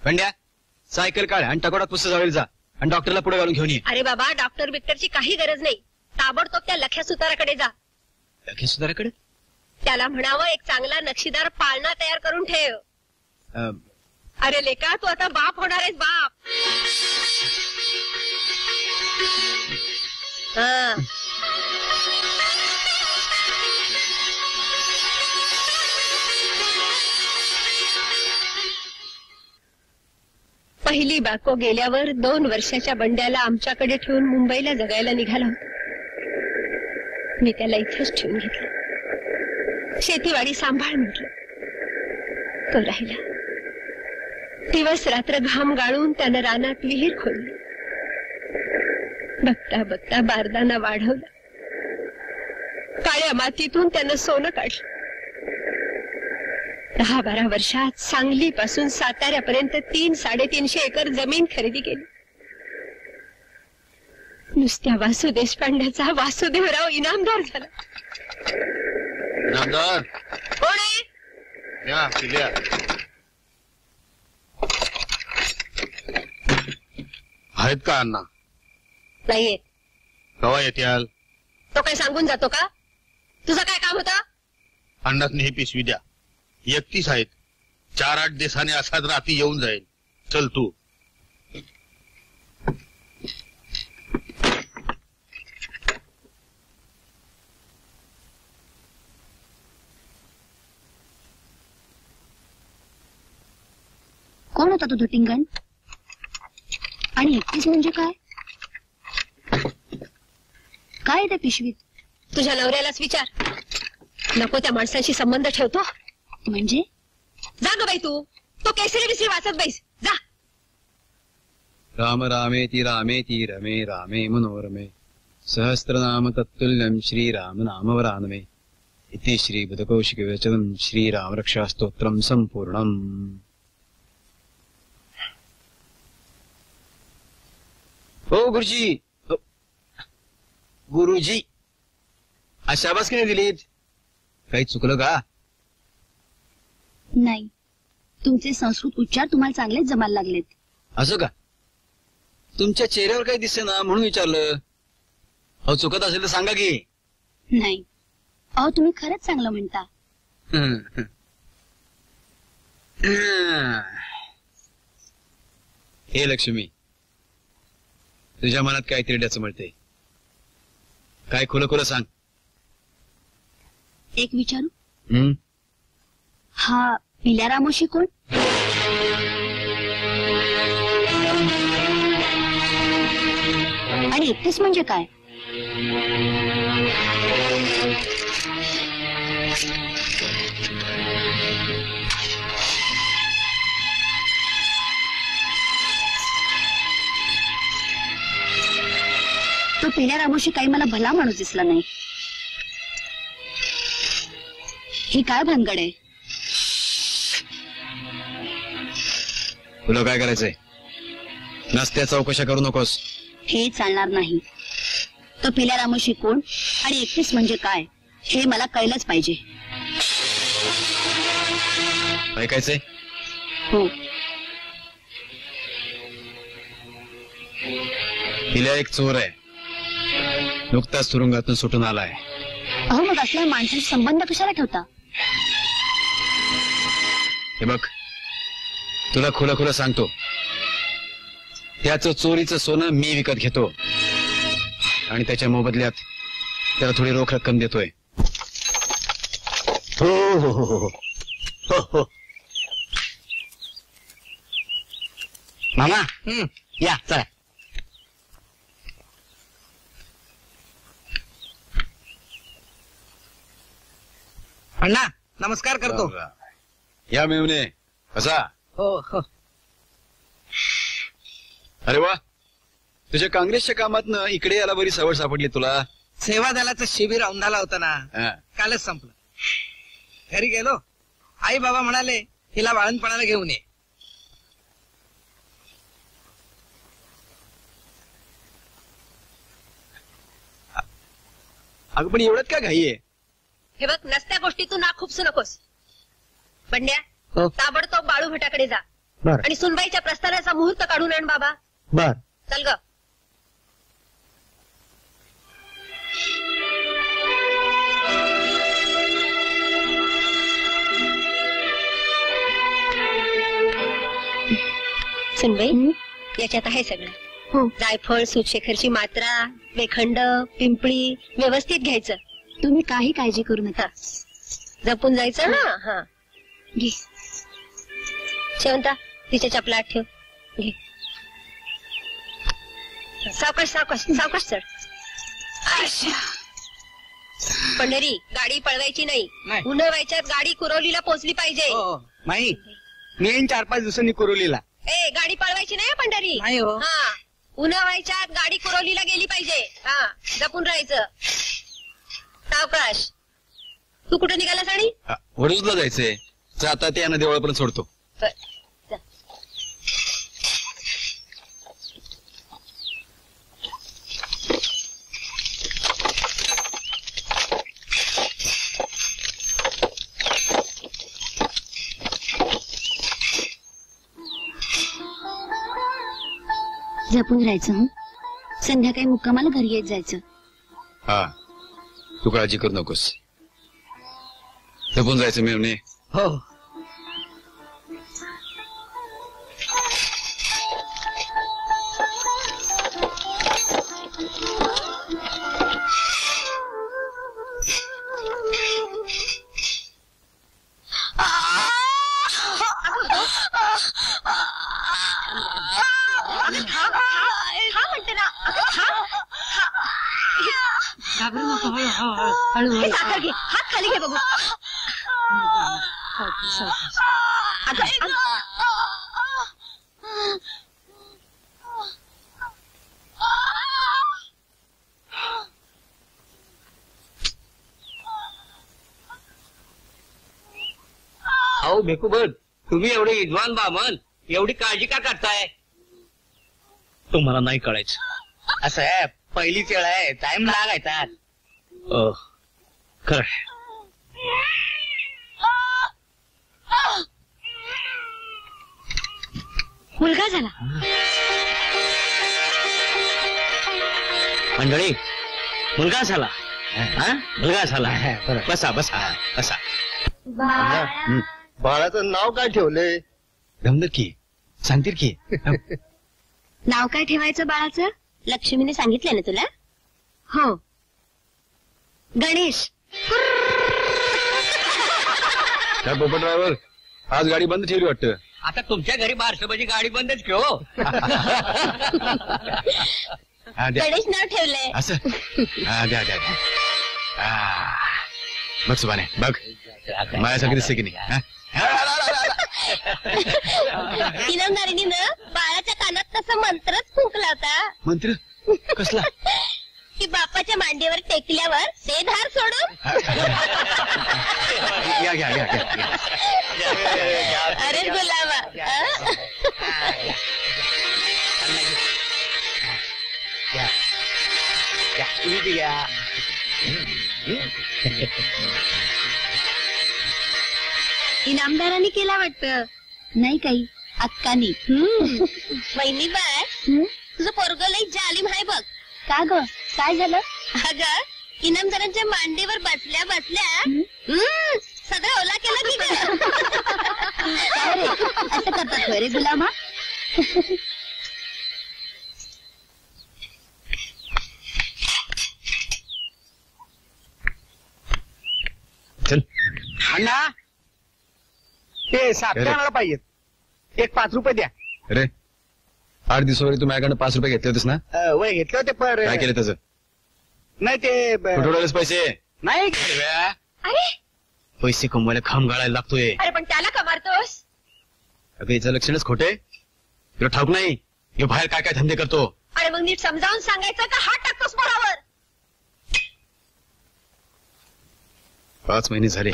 पंड्या सायकल काढ आणि टकोडात पुसे सावळीला जा आणि डॉक्टरला पुढे घालून घेऊन ये. अरे बाबा डॉक्टर बिक्टरची काही गरज नाही. ताबडतोब त्या लख्या सुताराकडे जा. लखे सुधाराकडे? त्याला म्हणावं एक चांगला नक्षीदार पाळणा तयार करून ठेव. अरे लेका तू आता बाप होणार आहेस बाप. हा. पहिली बाको गेल्यावर 2 वर्षाच्या बंड्याला आमच्याकडे ठेवून मुंबईला जगायला निघाला होता. मी त्याला इथेच ठेवून घेतलं. शेतीवाडी सांभाळ म्हटलं. तो राहिला. दिवस रात्र घाम गाळून त्यानं रानात विहीर खोदली. बघता बघता बारदाना वाढवला. काळ्या मातीतून त्यानं सोनं काढलं. 10-12 वर्षात सांगलीपासून साताऱ्यापर्यंत 300-350 एकर जमीन खरेदी केली. नुसत्या वासू देशपांड्याचा वासुदेवराव इनामदार झाला. इनामदार कोण आहे? या किल्ल्या आहेत का अण्णा? नाहीये. कवा येत्याल? तो काय सांगून जातो का? तुझं काय काम होतं? अण्णात ही पिशवी द्या. 31 आहेत. 4-8 दिवसाने असाच रात्री येऊन जाईल. चल तू. कोण होता तो धुटिंगण? आणि 31 म्हणजे काय? काय आहे त्या पिशवीत? तुझ्या नवऱ्यालाच विचार. नको त्या माणसाशी संबंध ठेवतो. म्हणजे जा ग बाई तो केसरी बिसरी वाचत बैस जा. राम रामेति रामेति रमे रामे मनोरमे सहस्रनाम तत्तुल्यं श्रीराम नाम वरानमे इति श्री बुधकौशिक विरचितं श्रीराम रक्षा स्तोत्रम संपूर्णम. हो गुरुजी, गुरुजी आज शाबासकी नाही दिलीत. काही चुकलं का? नाही, तुमचे संस्कृत उच्चार तुम्हाला चांगलेच जमायला लागलेत. असं का? तुमच्या चेहऱ्यावर काही दिसे ना म्हणून विचारलं. अहो चुकत असेल तर सांगा की. नाही, अहो तुम्ही खरंच चांगलं म्हणता. हे लक्ष्मी, तुझ्या मनात काय तिरड्याचं मिळते? काय खुलं खुलं सांग. एक विचारू, हा पिल्या रामोशी कोण? आणि एकटेच म्हणजे काय? तो पिल्या रामोशी काही मला भला माणूस दिसला नाही. ही काय भानगड आहे? तुला काय करायचंय? नसत्या चौकशा करू नकोस. हे चालणार नाही. तो पिल्या रामोशी कोण आणि एकटीस म्हणजे काय हे मला कळलंच पाहिजे. ऐकायचंय? हो. तिला एक चोर आहे, नुकताच तुरुंगातून सुटून आलाय. अहो मग असल्या माणसाचे संबंध कशाला ठेवता? हे बघ, तुला खुलं खुलं सांगतो, त्याचं चोरीचं सोनं मी विकत घेतो आणि त्याच्या मोबदल्यात त्याला थोडी रोख रक्कम देतोय. हो हो हो हो हो हो. मामा या चला. अण्णा नमस्कार करतो. या मेवणे, कसा? हो हो. अरे वा, तुझ्या काँग्रेसच्या कामातनं इकडे याला बरी सवड सापडली तुला. सेवा दलाचं शिबिर औंधाला होतं ना, हा. कालच संपलं. घरी गेलो, आई बाबा म्हणाले हिला बाळणपणाला घेऊन ये. अगं पण एवढ्यात काय घाई आहे? हे बघ, नसत्या गोष्टी तू ना खुपसू नकोस. बंड्या, हो. ताबडतोब बाळू भटाकडे जा बर आणि सुनबाईच्या प्रस्थानाचा मुहूर्त काढून आण बाबा. बर. चल ग. सुनबाई, याच्यात आहे सगळं. हो. जायफळ, सूतशेखरची मात्रा, वेखंड, पिंपळी व्यवस्थित घ्यायचं. तुम्ही काही काळजी करू नका. जपून जायचं ना. हा घे. शेवंता, तिच्या चपला ठेव. घे. सावकाश सावकाश सावकाश चढ. पंढरी, गाडी पळवायची नाही. नाही. उन्हाळ्याच्यात गाडी कुरवलीला पोहोचली पाहिजे. हो. माई, मी येईन 4-5 दिवसांनी कुरवलीला. ए, गाडी पळवायची नाही पंढरी. नाही हो. हा, उन्हाळ्याच्यात गाडी कुरवलीला गेली पाहिजे. हा, जपून राहायचं. सावकाश. तू कुठे निघालास? आणि वडूजला जायचंय. आता ते यांना देवळापर्यंत सोडतो. जा. जपून राहायचं. हं? संध्याकाळी मुक्कामाला घरी येत जायचं. हा, तू काळजी करू नकोस. जपून जायचं मेवणे. हो. घाबरू नको. हळू हळू. साखर घे, हात खाली घे बघू. अहो भिकूबन, तुम्ही एवढे विद्वान बामन एवढी काळजी का करताय? तुम्हाला नाही कळायचं. असं आहे, पहिलीच वेळ आहे, टाइम लागायचा. खरं मुलगा झाला. मंडळी, मुलगा झाला. मुलगा झाला. बसा बसा बसा. बाळाचं नाव काय ठेवलंय? गमत की सांगतील की. नाव काय ठेवायचं बाळाचं? लक्ष्मीने सांगितलं ना तुला? हो, गणेश. काय पोपट ड्रायव्हर, आज गाडी बंद ठेवली वाटतं. आता तुमच्या घरी बारसोबाची गाडी बंदच घेऊ. हा, द्या. गणेश नाव ठेवलंय. असं हा, द्या द्या द्या. बघ सुभाने, बघ माझ्यासारखी दिसते की नाही. हा? इनामदारीनं बाळाच्या कानात तसा मंत्रच फुंकला होता. मंत्र कसला? की बापाच्या मांडीवर टेकल्यावर ते धार सोडून. घ्या घ्या घ्या घ्या. अरे गुलाबा. इनामदारांनी केला वाटतं. नाही काही अक्कानी. वहिनी बाय, तुझं पोरग लई जालिम आहे बघ. का ग, काय झालं? अगं, इनामदारांच्या मांडीवर बसल्या बसल्या सगळं ओला केला की ग. काय रे, असं करतात होय रे गुलामा? चल. अण्णा, ते साखर आणायला पाहिजेत. एक 5 रुपये द्या. अरे 8 दिवसावर तू माझ्याकडनं 5 रुपये घेतले होतेस ना? वय घेतलं होते पर काय केलं त्याचं? नाही ते कुठे उडवलेस पैसे? नाही. अरे पैसे कमवायला खांब गाळायला लागतोय. अरे पण त्याला का मारतोस? अगं याचं लक्षणच खोटे. तुला ठाऊक नाही ह्यो बाहेर काय काय धंदे करतो. अरे मग नीट समजावून सांगायचं का हात टाकतोस पोरावर? 5 महिने झाले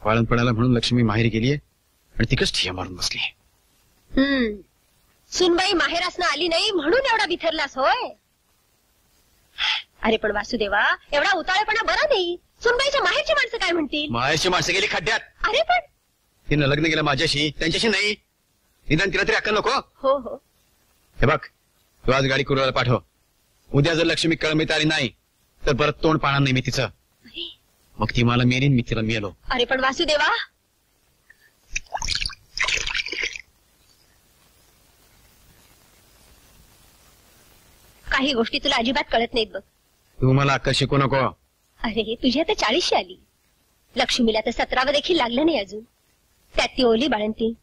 वाळणपणाला म्हणून लक्ष्मी माहेरी गेलीये आणि तिकच ठिया मारून बसली. सुनबाई माहेरासनं आली नाही म्हणून एवढा बिथरलास होय? अरे पण वासुदेवा, एवढा उताळेपणा बरा नाही. सुनबाईच्या माहेरची माणसं काय म्हणतील? माहेरची माणसं गेली खड्ड्यात. अरे पण तिनं लग्न केलं माझ्याशी, त्यांच्याशी नाही. निदान तिला तरी अक्कल नको? हो हो. हे बघ, तू आज गाडी कुरवायला पाठव. उद्या जर लक्ष्मी कळमीत आली नाही तर परत तोंड पाहणार नाही मी तिचं. अरे मग ती मला मेरीन, मी तिला मेलो. अरे पण वासुदेवा, काही गोष्टी तुला अजिबात कळत नाहीत बघ. तू मला अक्कल शिकू नको. अरे तुझी आता 40शी आली. लक्ष्मीला तर 17वं देखील लागलं नाही अजून. त्यात ती ओली बाळंती.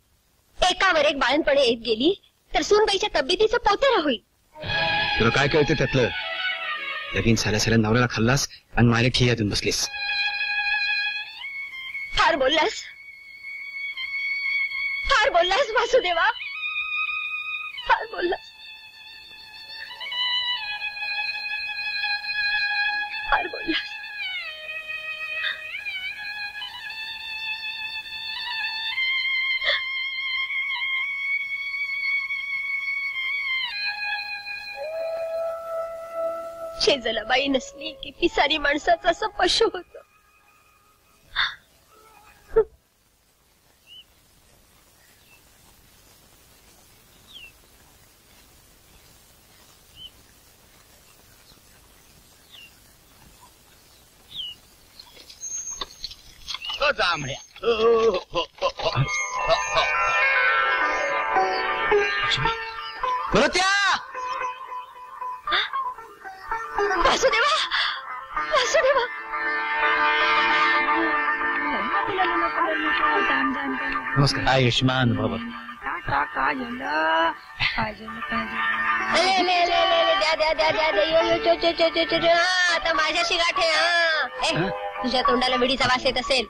एकावर एक बाळणपणे येत गेली तर सूनबाईच्या तब्येतीचं पोतेरा होईल. तुला काय कळतं त्यातलं? लगीन साऱ्या साऱ्या नवऱ्याला खाल्लास आणि माझ्या ठिया देऊन बसलीस. फार बोललास, फार बोललास वासुदेवा, फार बोललास, फार बोललास. शेजाला बाई नसली की पिसारी माणसाचं असं पशु होत. जांभळ्या. त्या वासुदेवा, वासुदेवा, नमस्कार. आयुष्मान भव. द्या द्या द्या द्या द्या. यो, यो, चो, चो, चो, चो, चो, चो. हा, आता माझ्याशी गाठ आहे. हा. तुझ्या तोंडाला विडीचा वास येत असेल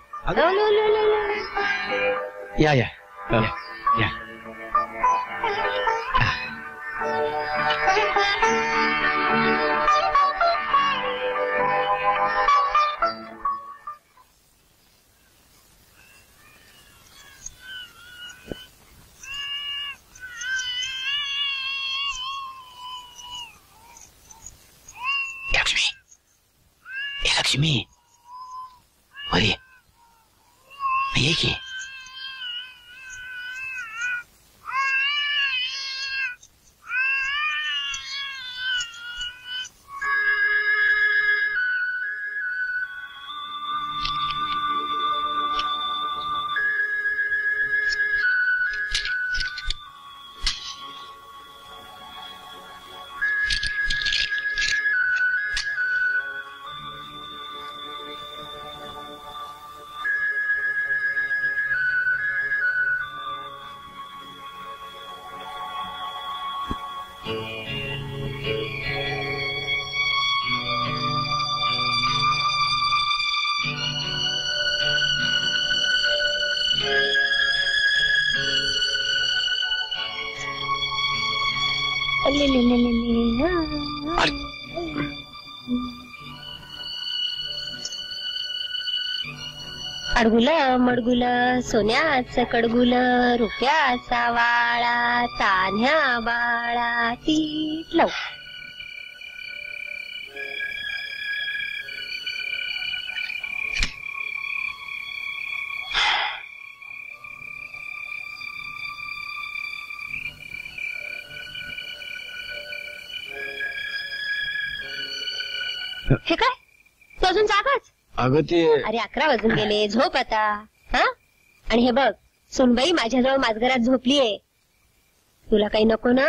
या या या या. लक्ष्मी बरी ये की अडगुल मडगुल सोन्याचं कडगुल रुपयाचा वाळा तान्ह्या बाळा ती लव. हे काय तू अजून जागाच? अगं ते अरे 11 वाजून गेले, झोप आता. हा आणि हे बघ सुनबाई माझ्याजवळ माझघरात झोपलीये. तुला काही नको ना?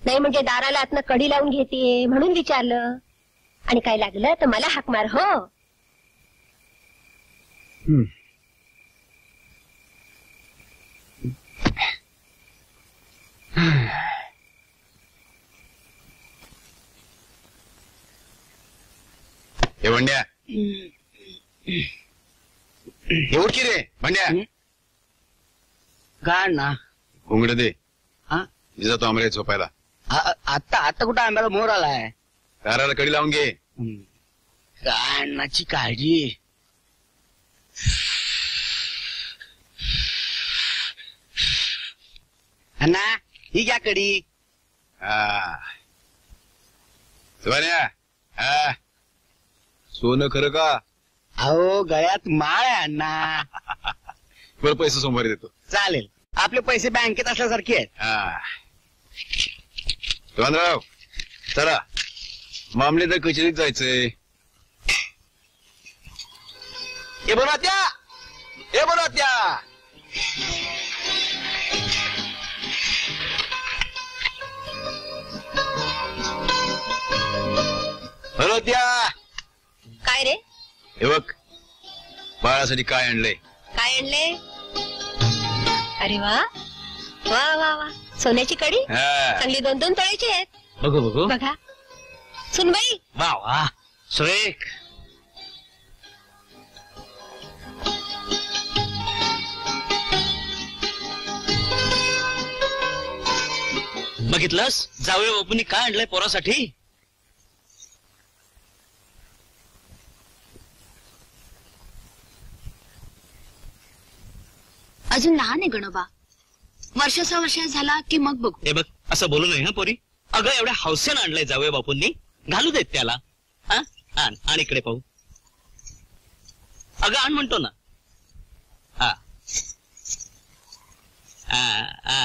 नाही म्हणजे दाराला आतनं कडी लावून घेते म्हणून विचारलं. आणि काय लागलं तर मला हाक मार. हो हे भांड्या एवढ की रे भांड्या गाड ना घोंगड दे. हा? मी जातो आमरे झोपायला. आता कुठं आंब्याला मोर आलाय. दाराला कडी लावून घे. गाण्याची काळजी. अण्णा ही घ्या कडी. हा सोनं खरं का? अहो गळ्यात माळ आहे अण्णा. बरं पैसे सोमवारी देतो. चालेल. आपले पैसे बँकेत असल्यासारखे आहेत. शिवानराव चला मामलेदार कचेरीत जायचंय. हे बोला त्या हॅलो त्या काय रे? हे बघ बाळासाठी काय आणलंय. काय आणले? अरे वा वा वा वा सोन्याची कडी चांगली 2-2 तोळ्याची आहेत. बघू बघू. बघा सुनबाई. वा वा सुरेख. बघितलंस जाऊया बापूंनी काय आणलंय पोरासाठी. अजून लहान आहे गणोबा. वर्षाचा वर्ष झाला की मग बघू. हे बघ असं बोलू नये ना पोरी. अगं एवढ्या हौसेनं आणलंय जाऊया बापूंनी. घालू देत त्याला. आण इकडे पाहू. अगं आण म्हणतो ना.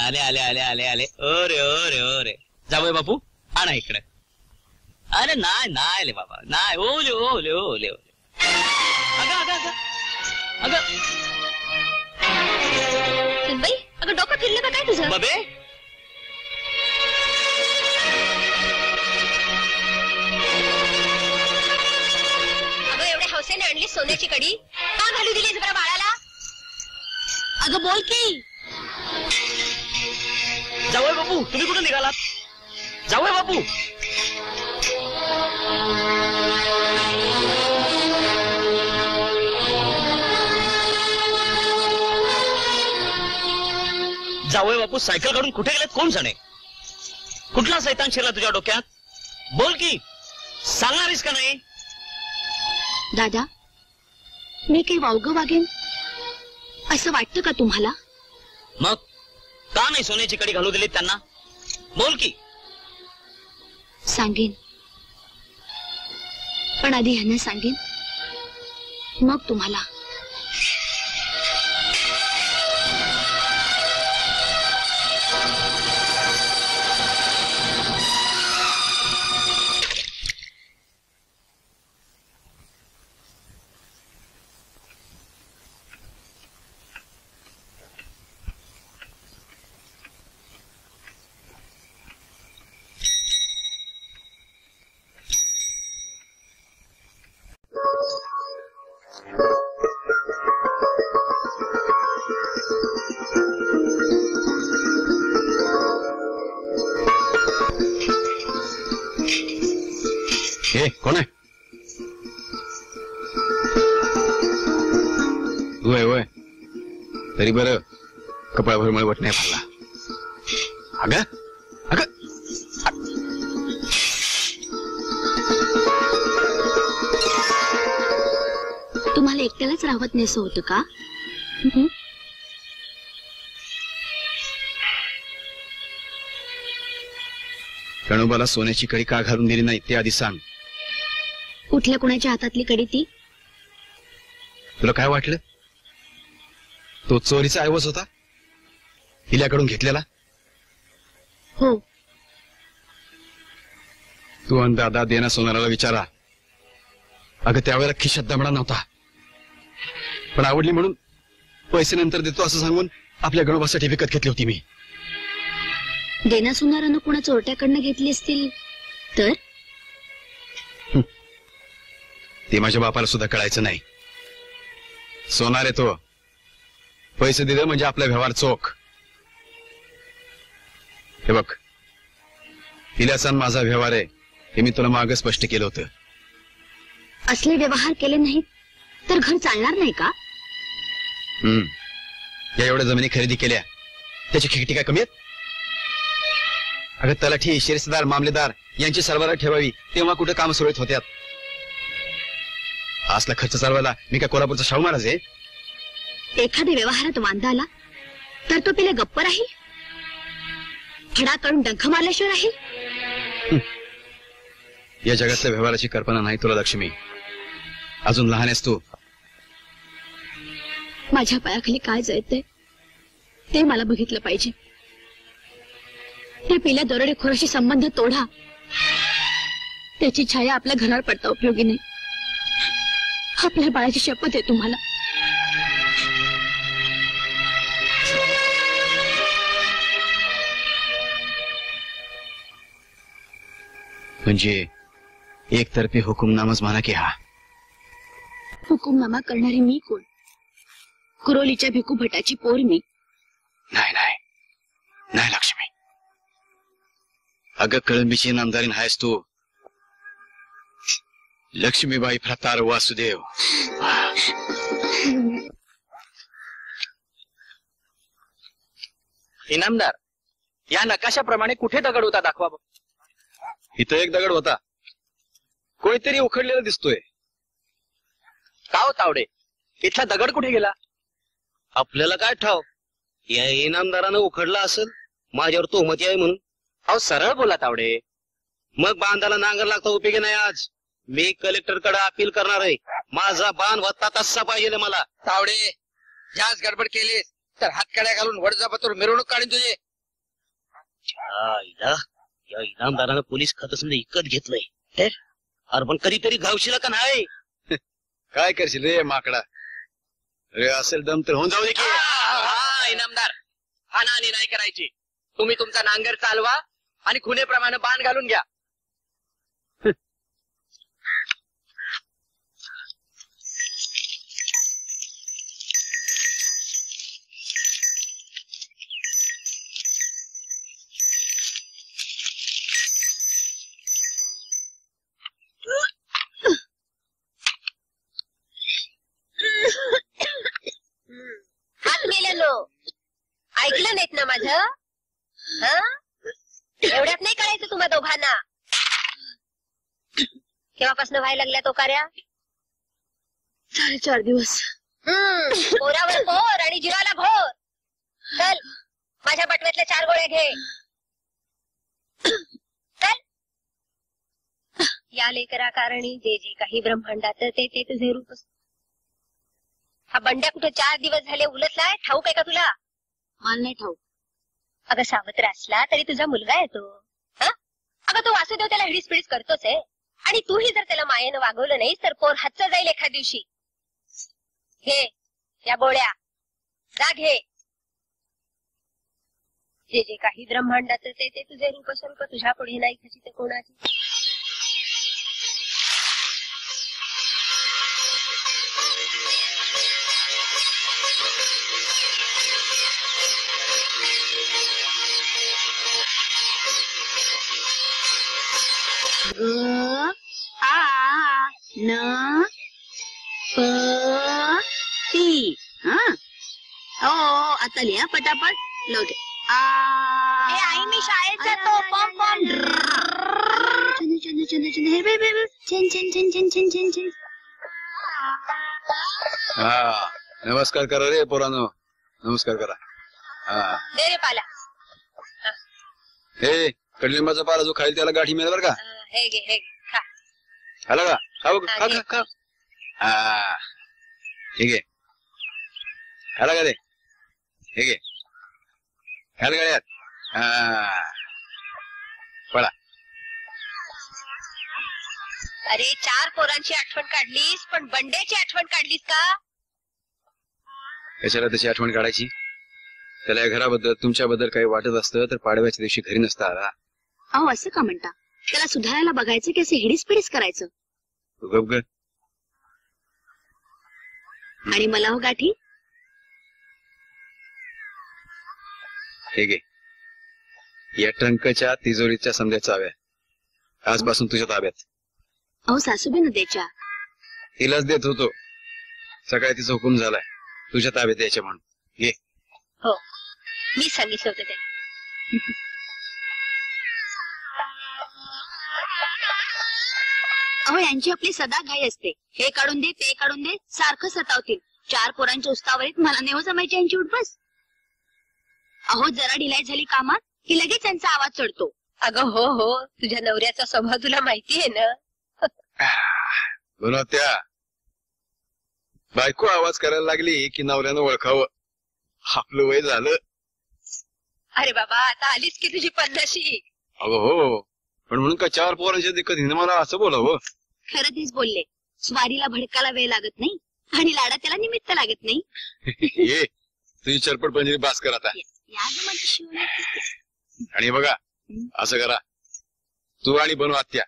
आले आले आले आले आले. ओरे ओरे ओरे जाऊया बापू आणा इकडे. अरे नाही ले बाबा नाही. ओले ओले ओले ओले. अगं अगं अगं अगं सुनबाई अगं डोकं फिरलं का काय तुझं? बबे अगं एवढ्या हौसेने आणली सोन्याची कडी का घालू दिलीस बरं बाळाला? अगं बोल की. जाऊया बापू तुम्ही कुठे निघालात? जाऊया बापू. जावई बापू सायकल काढून कुठे गेलेत कोण जाणे? कुठला सैतान शिरला तुझ्या डोक्यात? बोल की, सांगणारीस का नाही? दादा, मी काही वावगं वागेन असं वाटतं का तुम्हाला? मग का नाही सोन्याची कडी घालू दिली त्यांना? बोल की. सांगेन, पण आधी ह्यांना सांगेन, मग तुम्हाला. हे कोण आहे? होय होय, तरी बरं कपाळभर मळवट नाही भरला. अगं अगं, तुम्हाला एकट्यालाच राहत नाही असं होतं का? गणोबाला सोन्याची कडी का घालून दिली नाही ते आधी सांग. कुठल्या कुणाच्या हातातली कडी ती? तुला काय वाटलं? तो चोरीचा ऐवज होता हिल्याकडून घेतलेला? हो. तू आणि दादा देना सोनाराला विचारा. अगं त्यावेळेला खिशात दमडा नव्हता, पण आवडली म्हणून पैसे नंतर देतो असं सांगून आपल्या गणोबासाठी विकत घेतली होती मी. देना सुनारानं कुणा चोरट्याकडनं घेतली असतील तर? ते माझ्या बापाला सुद्धा कळायचं नाही. सोनार आहे तो, पैसे दिले म्हणजे आपला व्यवहार चोख. हे बघ, हिल्याचा माझा व्यवहार आहे हे मी तुला मागे स्पष्ट केलं होतं. असले व्यवहार केले नाहीत तर घर चालणार नाही का? या एवढ्या जमिनी खरेदी केल्या त्याची खिकटी काय कमी आहेत? अगं तलाठी, शिरस्तेदार, मामलेदार यांची सरबराह ठेवावी तेव्हा कुठे काम सुरळीत होत्यात. असला खर्च चालवायला मी काय कोल्हापूरचा शाहू महाराज आहे? एखाद्या व्यवहारात वांदा आला तर तो पेला गप्प राहील? फडा काढून डंख मारल्याशिवाय राहील? या जगातल्या व्यवहाराची कल्पना नाही तुला लक्ष्मी. अजून लहान आहेस तू. माझ्या पायाखाली काय जळतंय ते मला बघितलं पाहिजे. त्या पेल्या दरोडेखोराशी संबंध तोडा, त्याची छाया आपल्या घरावर पडता उपयोगी नाही. आपल्या बाळाची शपथ आहे तुम्हाला. म्हणजे एकतर्फी हुकुमनामाच म्हणा की हा? हुकुमनामा करणारी मी कोण? कुरोलीच्या भिकू भटाची पोर मी. नाही नाही नाही लक्ष्मी, अगं कळंबीची नामदारीन आहेस तू. लक्ष्मीबाई प्रतार वासुदेव. इनामदार, या नकाशाप्रमाणे कुठे दगड होता दाखवा बघ. इथं एक दगड होता, कोणीतरी उखडलेला दिसतोय. का हो तावडे, इथला दगड कुठे गेला? आपल्याला काय ठाव, या इनामदारानं उखडला असेल माझ्यावर तोहमती आहे म्हणून. अहो सरळ बोला तावडे. मग बांधाला नांगर लागता उपयोगी नाही. आज मी कलेक्टरकडे अपील करणार आहे. माझा बांध होता तसा पाहिजे मला. तावडे, जास्त गडबड केली तर हातकड्या घालून वडजापतूर मिरवणूक काढीन तुझे. या इनामदारानं पोलीस खातं इकत घेतलंय. अरे पण कधीतरी घावशील का नाही? काय करशील रे माकडा? रे असेल दम तर होऊन जाऊ दे की. इनामदार, हानाहानी नाही करायची. तुम्ही तुमचा नांगर चालवा आणि खुनेप्रमाणे बाण घालून घ्या. हात मेलेलो ऐकलं नाहीत ना माझं? एवढ्यात नाही कळायचं तुम्हा दोघांना. केव्हापासून व्हायला लागल्या तो कार्या? 4.5 दिवस. पोरावर पोर आणि जीवाला घोर. चल माझ्या बटव्यातल्या 4 गोळ्या घे. चल. या लेकरा कारणी जे जे काही ब्रह्मांडात ते ते तुझे रूप. हा बंड्या कुठे 4 दिवस झाले उलटलाय, ठाऊक आहे का तुला? मला नाही ठाऊक. अगं सावत्र असला तरी तुझा मुलगा आहे तो. अगं तो वासुदेव त्याला हिडीस पिडीस करतोच आहे. आणि तूही जर त्याला मायेनं वागवलं नाहीस तर पोर हातचं जाईल एखाद दिवशी. घे या गोळ्या, जा घे. जे जे काही ब्रह्मांडात ते ते तुझे रूप स्वरूप तुझ्या पुढे नाही खचित कोणाची. न प ती. हो आता लिहा पटापट लवते. आई मी शाळेत जातो. पॉम पॉम. नमस्कार करा रे पोरानो, नमस्कार करा. दे रे पाला. हे कडलिंबाचा पाला जो खाईल त्याला गाठी मिळेल बरं का. हे घे हे घे. खा. खाला का? खा बघ, खा घे. खा खा. ठीक आहे. खाला का रे? हे घे. खाल गळ्यात. पळा. अरे 4 पोरांची आठवण काढलीस पण बंड्याची आठवण काढलीस का? कशाला तशी आठवण काढायची? त्याला या घराबद्दल तुमच्याबद्दल काही वाटत असतं तर पाडव्याच्या दिवशी घरी नसता आला. अहो असं का म्हणता? त्याला सुधारायला बघायचं की असे हिडीस पिडीस करायचं? गप ग. आणि मला हो गाठी. हे घे. या ट्रंकच्या तिजोरीच्या समजा चाव्या आजपासून तुझ्या ताब्यात. अहो सासूबी न द्यायच्या. तिलाच देत होतो, सकाळी तिचा हुकूम झालाय तुझ्या ताब्यात द्यायच्या म्हणून. घे. हो मी सांगितलं होतं त्याला. अहो यांची आपली सदा घाई असते. हे काढून दे ते काढून दे सारखं सतावतील. 4 पोरांच्या उस्तावरीत मला नेहो जमायची यांची उठबस. अहो जरा ढिलाई झाली कामात की लगेच त्यांचा आवाज चढतो. अगं हो हो तुझ्या नवऱ्याचा स्वभाव तुला माहिती आहे ना. म्हणून त्या बायको आवाज करायला लागली की नवऱ्यानं ओळखावं आपलं वय झालं. अरे बाबा आता आलीच की तुझी 50शी. अगं हो, पण म्हणून का 4 पोरांच्या दिक्कत हिने मला असं बोलावं. खरं तेच बोलले. स्वारीला भडकाला वेळ लागत नाही आणि लाडा त्याला निमित्त लागत नाही. ये तुझी चरपट पंजरी बास कर आता. या गं माझी शिवणी. आणि बघा असं करा, तू आणि बनू आत्या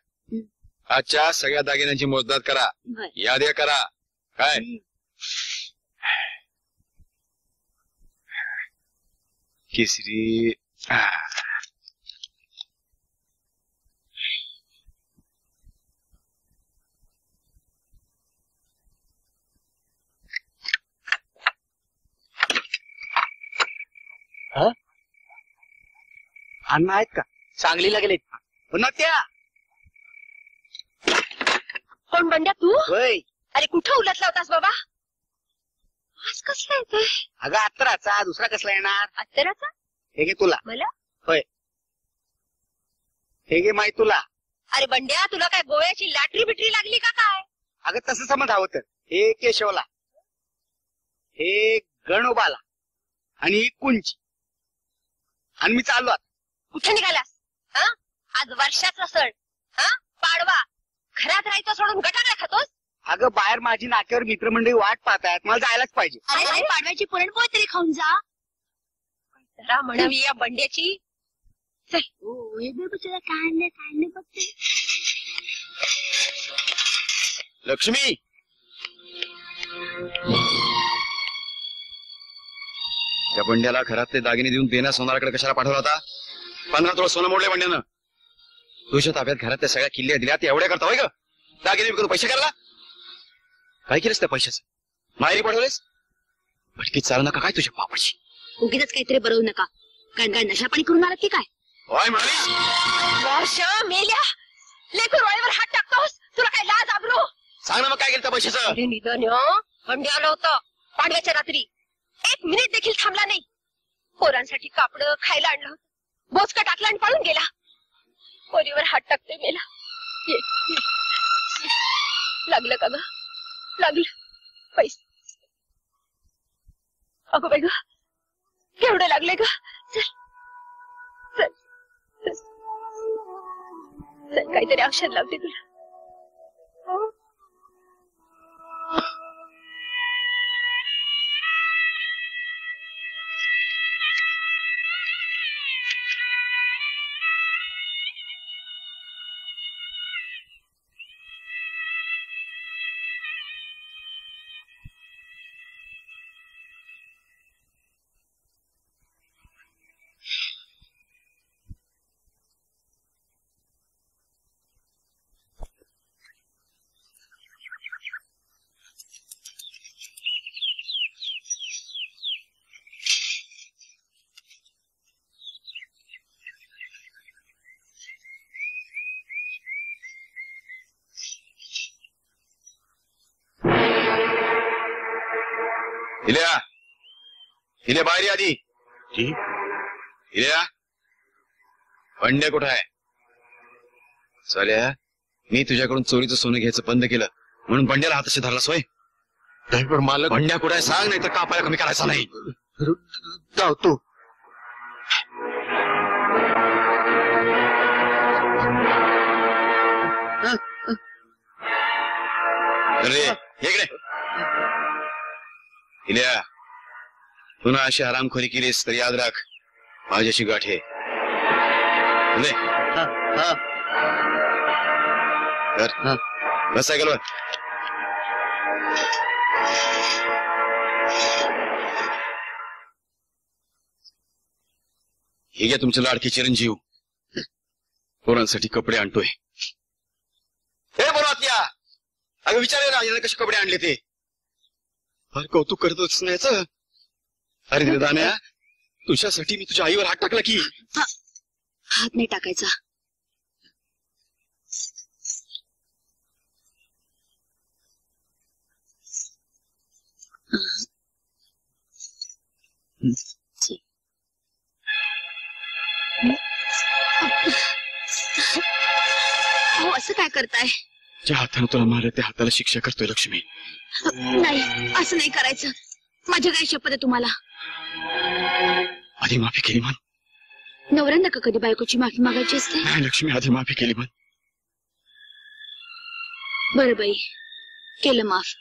आजच्या सगळ्या दागिन्यांची मोजदाद करा, बर. याद्या करा. काय केसरी. अण्णा आहेत का? सांगलीला गेलेत. पुन्हा त्या कोण बंड्या तू? होय. अरे कुठं उलटला होतास बाबा? आज कसला येतोय? अगं अत्तराचा, दुसरा कसला येणार? अत्तराचा? हे घे तुला. मला? होय. हे घे माहित तुला. अरे बंड्या तुला काय गोव्याची लॅटरी बिटरी लागली का काय? अगं तसं समज हवं तर. हे केशवला, हे गणोबाला आणि ही कुंची. आणि मी चाललो आता. कुठे निघालास? आज वर्षाचा सण. पाडवा. घरात राहायचं सोडून गटाकडे खातोस? अगं बाहेर माझी नाक्यावर मित्रमंडळी वाट पाहतायत, मला जायलाच पाहिजे. अरे पाडव्याची पुरणपोळी तरी खाऊन जा. जरा म्हणावी या बंड्याची. चल. हो हे बघ तुला काढणे बघते. लक्ष्मी, त्या बंड्याला घरातले दागिने देऊन बेना सोनाराकडे कशाला पाठवला होता? 15 तोळ सोनं मोडले बंड्यानं. तुझ्या ताब्यात घरातल्या सगळ्या किल्ल्या दिल्या, ते एवढ्या करता होय ग? दागिने विकून पैसे करायला काय केलंस त्या पैशाचं? माहेरी पाठवलेस? भटकीत चालू नका काय तुझ्या बापाची. उगीच काहीतरी बरवू नका. काय नशा पाणी करून आलात की काय? होय म्हणाली. वर्ष मेल्या लेकरू डोळ्यावर हात टाकतोस, तुला काय लाज आबरू? सांग ना मग काय केलं त्या पैशाचं? अरे निधन अंडी आलं होतं पाडव्याच्या रात्री, 1 मिनिट देखील थांबला नाही. पोरांसाठी कापडं खायला आणलं होतं, बोचका टाकला आणि पळून गेला. पोरीवर हात टाकते मेला. ये, ये. लागलं का ग? लागलं पैसे. अगं बाई ग, केवढं लागले ग? चल चल चल चल, काहीतरी औषध लावते तुला. इल्या इल्या बाहेर ये आधी. इल्या पंड्या कुठं आहे? चाल्या मी तुझ्याकडून चोरीचं सोनं घ्यायचं बंद केलं म्हणून पंड्याला हाताशी धरला सोय. ड्रायव्हर मालक पंड्या कुठं आहे सांग, नाही तर कापायला कमी करायचा नाही. धावतो. अरे इकडे. इल्या पुन्हा अशी आरामखोरी केलीस तर याद राख माझ्याशी गाठ आहे. बस सायकलवर. हे घ्या तुमचे लाडके चिरंजीव, पोरांसाठी कपडे आणतोय. हे बोलत या. अगं विचारे ना याने कसे कपडे आणले ते. फार कौतुक करतोच नाही याचं. अरे दान्या, तुझ्यासाठी मी तुझ्या आईवर हात टाकला की. हात नाही टाकायचा. हो असं काय करताय? ज्या हाताने तुला मारलं त्या हाताला शिक्षा करतोय लक्ष्मी. नाही असं नाही करायचं. माझ्या काय शपथ आहे तुम्हाला. आधी माफी केली म्हण. नवऱ्यांना का कधी बायकोची माफी मागायची असते? नाही लक्ष्मी, आधी माफी केली म्हण. बरं बाई, केलं माफ.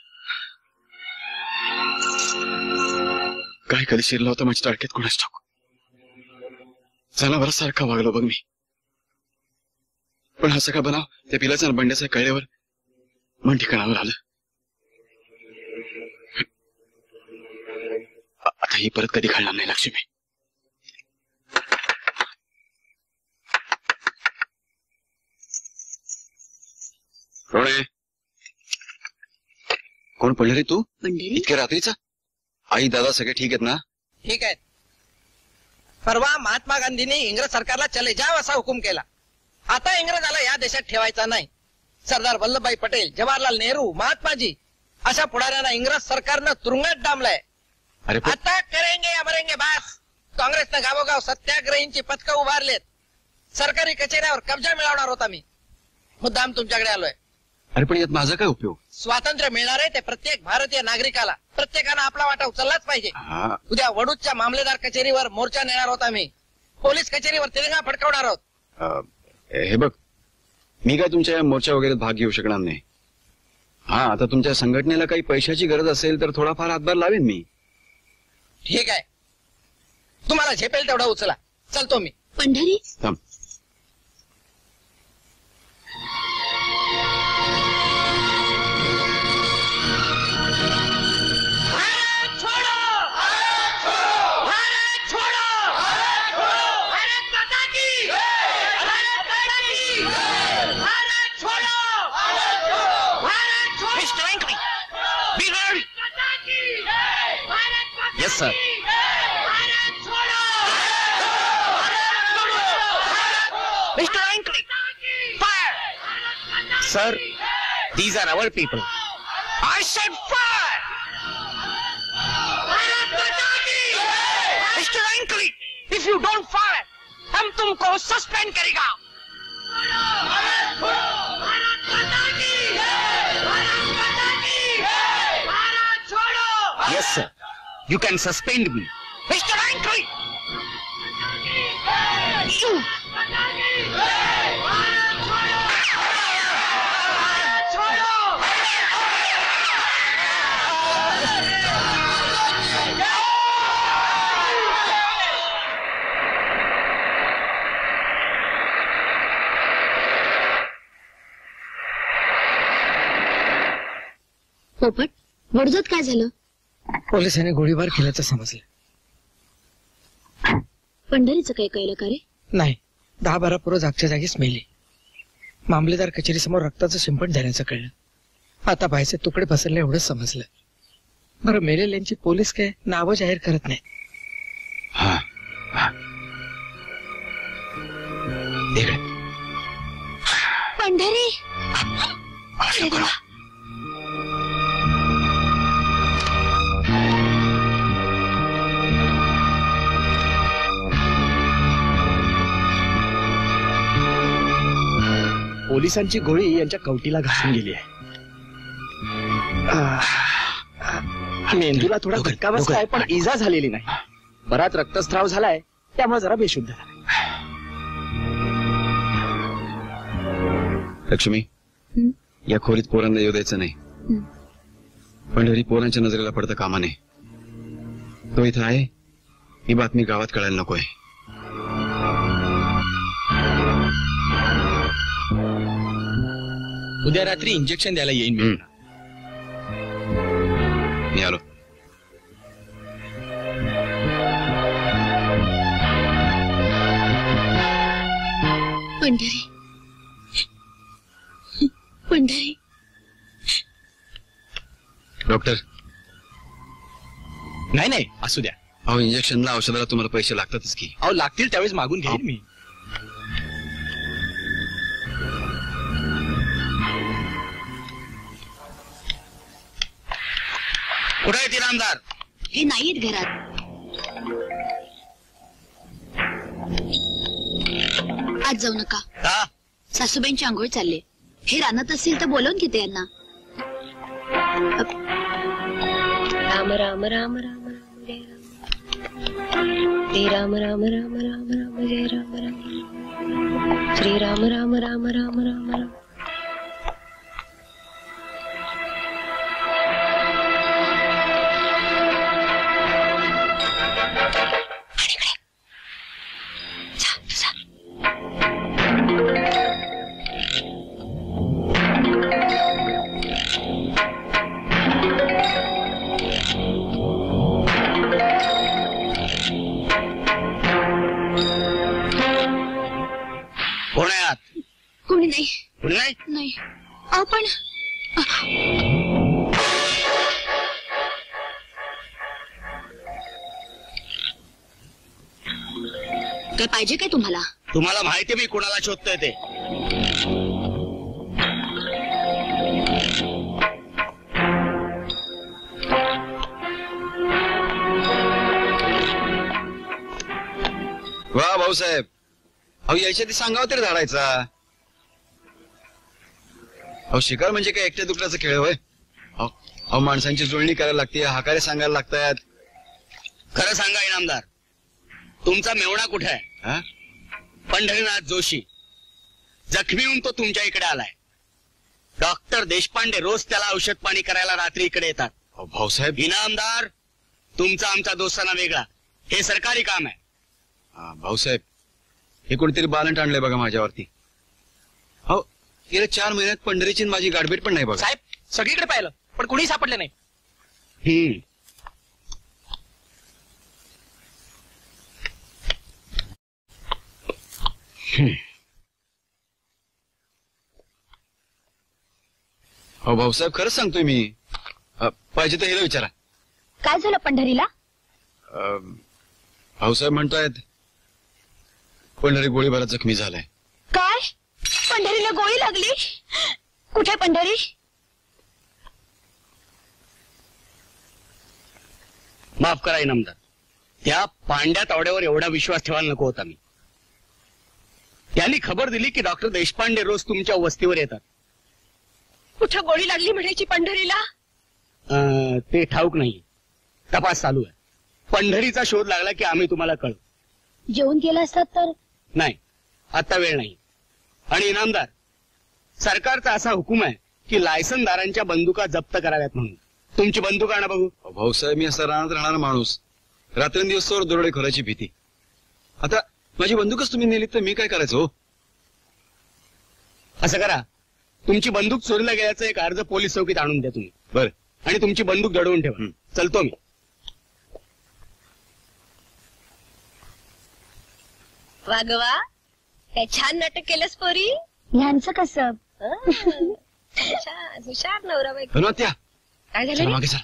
काय कधी शिरला होता माझ्या टाळक्यात कोणाच ठाकू. जनावर सारखा वागलो बघ मी. पण हा सगळा बनाव त्या पिलाचा बंड्याचा कळल्यावर मन ठिकाणावर आलं. आता ही परत कधी घडणार नाही लक्ष्मी. कोण आहे? कोण पडलं रे तू पंढरी? इतक्या रात्रीचा? आई दादा सगळे ठीक आहेत ना? ठीक आहेत. परवा महात्मा गांधींनी इंग्रज सरकारला चले जाव असा हुकूम केला. आता इंग्रजाला या देशात ठेवायचा नाही. सरदार वल्लभभाई पटेल, जवाहरलाल नेहरू, महात्माजी अशा पुढाऱ्यांना इंग्रज सरकारनं तुरुंगात डांबलाय. अरे आता करेंगे या मरेंगे बास. काँग्रेसनं गावोगाव सत्याग्रहींची पथकं उभारलेत. सरकारी कचेऱ्यावर कब्जा मिळवणार होता मी. मुद्दाम तुमच्याकडे आलोय. अरे पण यात माझा काय उपयोग? स्वातंत्र्य मिळणार आहे ते प्रत्येक भारतीय नागरिकाला. प्रत्येकानं आपला वाटा उचललाच पाहिजे. हा, उद्या वडूजच्या मामलेदार कचेरीवर मोर्चा नेणार होता मी. पोलीस कचेरीवर तिरंगा फडकवणार आहोत. हे बघ, मी काय तुमच्या या मोर्चा वगैरे भाग घेऊ शकणार नाही. हा, आता तुमच्या संघटनेला काही पैशाची गरज असेल तर थोडाफार हातभार लावेन मी. ठीक आहे, तुम्हाला झेपेल तेवढा उचला. चलतो मी. पंढरी थांब. Yes sir. Mister Ankli, fire. Sir, these are our people. I said fire. Mister Ankli, if you don't fire हम तुमको सस्पेंड करेगा. Yes, sir. You can suspend me. Mister Ankli, you. Popat, वडजत काय झालं? पोलिसांनी गोळीबार केल्याचं समजलं. पंढरीचं काही कळलं का रे? नाही, 10-12 पोरं जागच्या जागीच मेली. मामलेदार कचेरीसमोर रक्ताचं शिंपण झाल्याचं कळलं. आता बायचे तुकडे पसरले एवढंच समजलं. बरं, मेलेल्यांची पोलीस काय नावं जाहीर करत नाही. हा हा. इकडे. पंढरी. अरे देवा. पोलिसांची गोळी यांच्या कवटीला घासून गेली आहे. मेंदूला थोडा धक्का बसलाय, पण इजा झालेली नाही. बराच रक्तस्राव झालाय, त्यामुळे जरा बेशुद्ध झाला. लक्ष्मी, या खोलीत पोरांना येऊ द्यायचं नाही. पंढरी पोरांच्या नजरेला पडतं कामा नये. तो इथं आहे ही बातमी गावात कळायला नकोय. उद्या रात्री इंजेक्शन द्यायला येईन मी. मी आलो. पंढरी. पंढरी. डॉक्टर, नाही नाही, असू द्या. अहो, इंजेक्शनला औषधाला तुम्हाला पैसे लागतातच की. अहो, लागतील त्यावेळेस मागून घेईन मी. कुठे आहे इनामदार? हे नाहीत घरात. आज जाऊ नका. का? सासूबाईंची आंघोळ चालले. हे रानात असतील तर बोलवून घेते यांना. राम राम राम राम राम जय राम. श्री राम राम राम राम राम जय राम राम. श्री राम राम राम राम राम राम. कोण आहे आत? कोणी नाही. कोणी नाही? नाही. अहो पण काय पाहिजे काय तुम्हाला? तुम्हाला माहिती मी कुणाला शोधतोय ते. वा भाऊसाहेब, अहो यायच्या आधी सांगावं तरी धाडायचा. अहो, शिकार म्हणजे काय एकट्या दुकड्याचा खेळ होय? अहो, माणसांची जुळणी करायला लागते, हाकारे सांगायला लागतात. खरं सांगा इनामदार, तुमचा मेवणा कुठे आहे? हा? पंढरीनाथ जोशी जखमी होऊन तो तुमच्या इकडे आलाय. डॉक्टर देशपांडे रोज त्याला औषध पाणी करायला रात्री इकडे येतात. अहो, भाऊसाहेब. इनामदार, तुमचा आमचा दोस्ताना वेगळा. हे सरकारी काम आहे. भाऊसाहेब, हे कोणीतरी बालंट आणलंय बघा माझ्यावरती. हो, गेल्या 4 महिन्यात पंढरीची माझी गाडबेट पण नाही बघा. साहेब, सगळीकडे पाहिलं पण कुणी सापडलं नाही. हो भाऊसाहेब, खरंच सांगतोय मी. पाहिजे तर हिला विचारा. काय झालं पंढरीला? भाऊसाहेब म्हणतायत पंढरी गोळीबारात जखमी झालाय. का? पंढरीला गोळी लागली. कुठे पंढरी? माफ करा इनामदार, त्या पांड्या तावड्यावर एवढा विश्वास ठेवायला नको होता मी. त्यांनी खबर दिली की डॉक्टर देशपांडे रोज तुमच्या वस्तीवर येतात. कुठं गोळी लागली म्हणायची पंढरीला? ते ठाऊक नाही, तपास चालू आहे. पंढरीचा शोध लागला की आम्ही तुम्हाला कळू. जेवून गेला असतात तर? नाही, आता वेळ नाही. आणि इनामदार, सरकारचा असा हुकूम आहे की लायसनदारांच्या बंदुका जप्त कराव्यात म्हणून. तुमची बंदूक आणा बघू. भाऊसाहेब, मी असा रानात राहणारा माणूस, रात्रंदिवस तर दरोडे खोराची भीती. आता माझी बंदूकच तुम्ही नेली तर मी काय करायचं हो? असं करा, तुमची बंदूक चोरीला गेल्याचा एक अर्ज पोलीस चौकीत आणून द्या तुम्ही. बर. आणि तुमची बंदूक दडवून ठेवा. चलतो मी. वागवा, काय छान नाटक केलंस पोरी. ह्यांचं कसं? छान, हुशार नवरा बायको. हनुमत्या, काय चला झालं रे? मागे चला.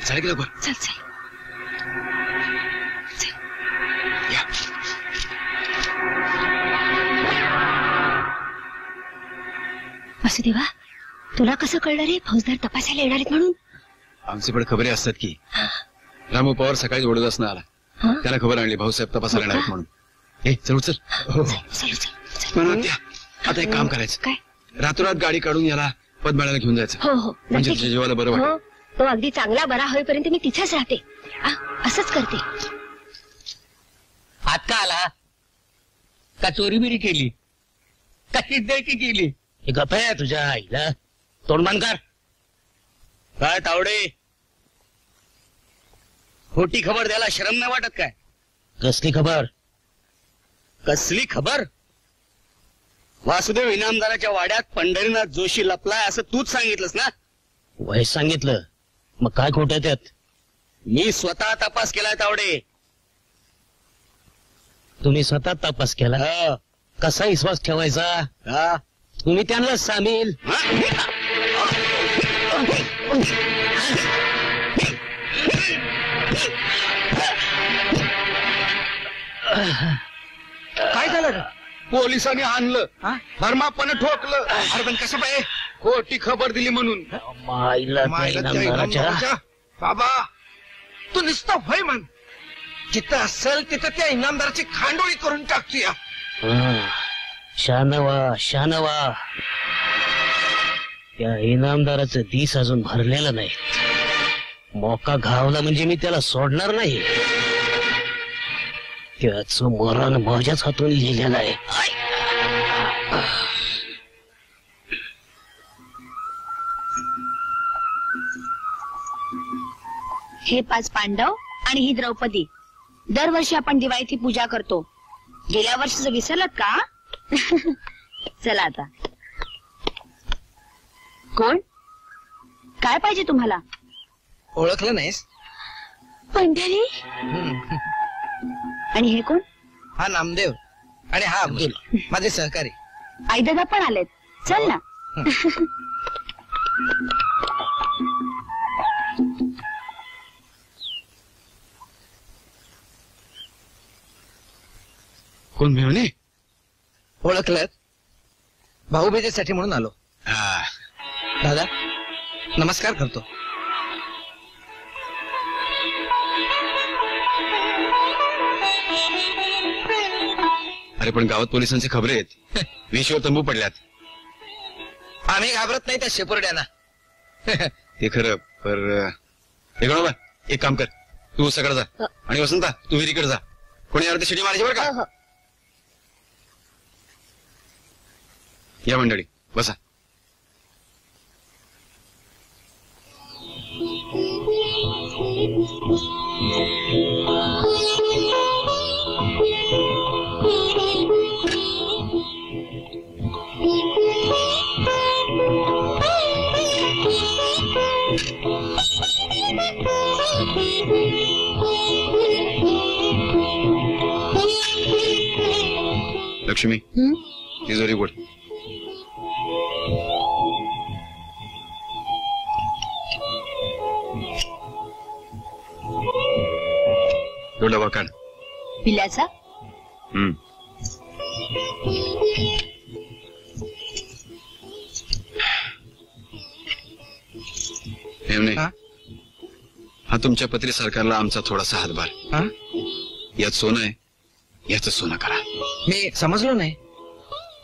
चालेल की लवकर? चल चल. या. वासुदेवा, तुला कसं कळलं रे फौजदार तपासायला येणार आहेत म्हणून? आमचे पण खबरी असतात की. रामू पवार सकाळी ओढत आला, हं? त्याला खबर आणली भाऊसाहेब तपासायला येणार आहेत म्हणून. ए चल चल. चल चल चल. हनुमत्या, आता एक काम करायचं. काय? रातोरात गाडी काढून याला पद्माळ्याला घेऊन जायचं. हो हो, म्हणजे नक्की. तुझ्या जीवाला बरं हो, वाटेल. तो अगदी चांगला बरा होईपर्यंत मी तिथेच राहते. असंच करते. हात का आला? का चोरी बिरी केली? का शिरदळकी केली? हे गप आहे तुझ्या आईला. तोंडमान कर. काय तावडे, खोटी खबर द्यायला शरम नाही वाटत काय? कसली खबर? कसली खबर? वासुदेव इनामदाराच्या वाड्यात पंढरीनाथ जोशी लपलाय असं तूच सांगितलंस ना? वय सांगितलं, मग काय खोटं त्यात? मी स्वतः तपास केलाय तावडे. तुम्ही स्वतः तपास केला? कसा विश्वास ठेवायचा? तुम्ही त्यांना सामील. काय झालं रे? पोलिसांनी आणलं, हा? धर्मापणे ठोकलं. अरे पण कसं पाहिजे? खोटी खबर दिली म्हणून. माईला त्या मायला त्या इनामदाराच्या. इनामदाराच्या. बाबा, तू नुसतं भय म्हण. जिथं असेल तिथं त्या इनामदाराची खांडोळी करून टाकतोय. शानवा शानवा, त्या इनामदाराचं दिस अजून भरलेलं नाही. मोका घावला म्हणजे मी त्याला सोडणार नाही. त्याचं मरण माझ्याच हातून लिहिलेलं आहे. हे 5 पांडव आणि ही द्रौपदी. दरवर्षी आपण दिवाळीत ही पूजा करतो. गेल्या वर्षीचं विसरलात का? चला आता. कोण? काय पाहिजे तुम्हाला? ओळखलं नाहीस? पंढरी. आणि हे कोण? हा नामदेव आणि हा अब्दुल, माझे सहकारी. आई दादा पण आलेत. चल ना. कोण मिळवणे? ओळखलं? भाऊबीजेसाठी म्हणून आलो. दादा, नमस्कार करतो. अरे पण गावात पोलिसांचे खबरी आहेत. वेशीवर तंबू पडल्यात. आम्ही घाबरत नाही त्या शेपुरड्यांना. ते खरं, पर हे गणोबा, एक काम कर, तू सगळं जा आणि वसंता तू विहिरीकडे जा. कोणी अर्धी शिडी मारायची बरं का? या मंडळी बसा. लक्ष्मी, तिजोरी उघड. तो डबा काढ. पिल्याचा? मेवणे, हा? हा तुमच्या पत्री सरकारला आमचा थोडासा हातभार. हा? यात सोनं आहे, याचं सोनं करा. मी समजलो नाही.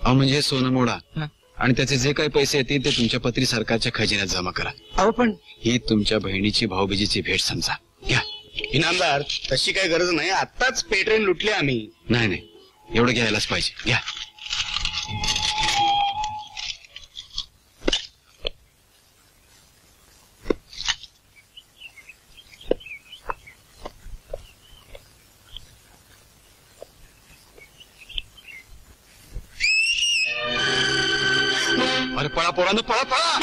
अहो म्हणजे हे सोनं मोडा हा? आणि त्याचे जे काही पैसे येतील ते तुमच्या पत्री सरकारच्या खजिन्यात जमा करा. अहो पण ही तुमच्या बहिणीची भाऊबीजेची भेट समजा. घ्या. इनामदार तशी काही गरज नाही, आत्ताच पेट्रेन लुटले आम्ही. नाही नाही, एवढं घ्यायलाच पाहिजे. घ्या. अरे पळा पोरांनो, पळा पळा.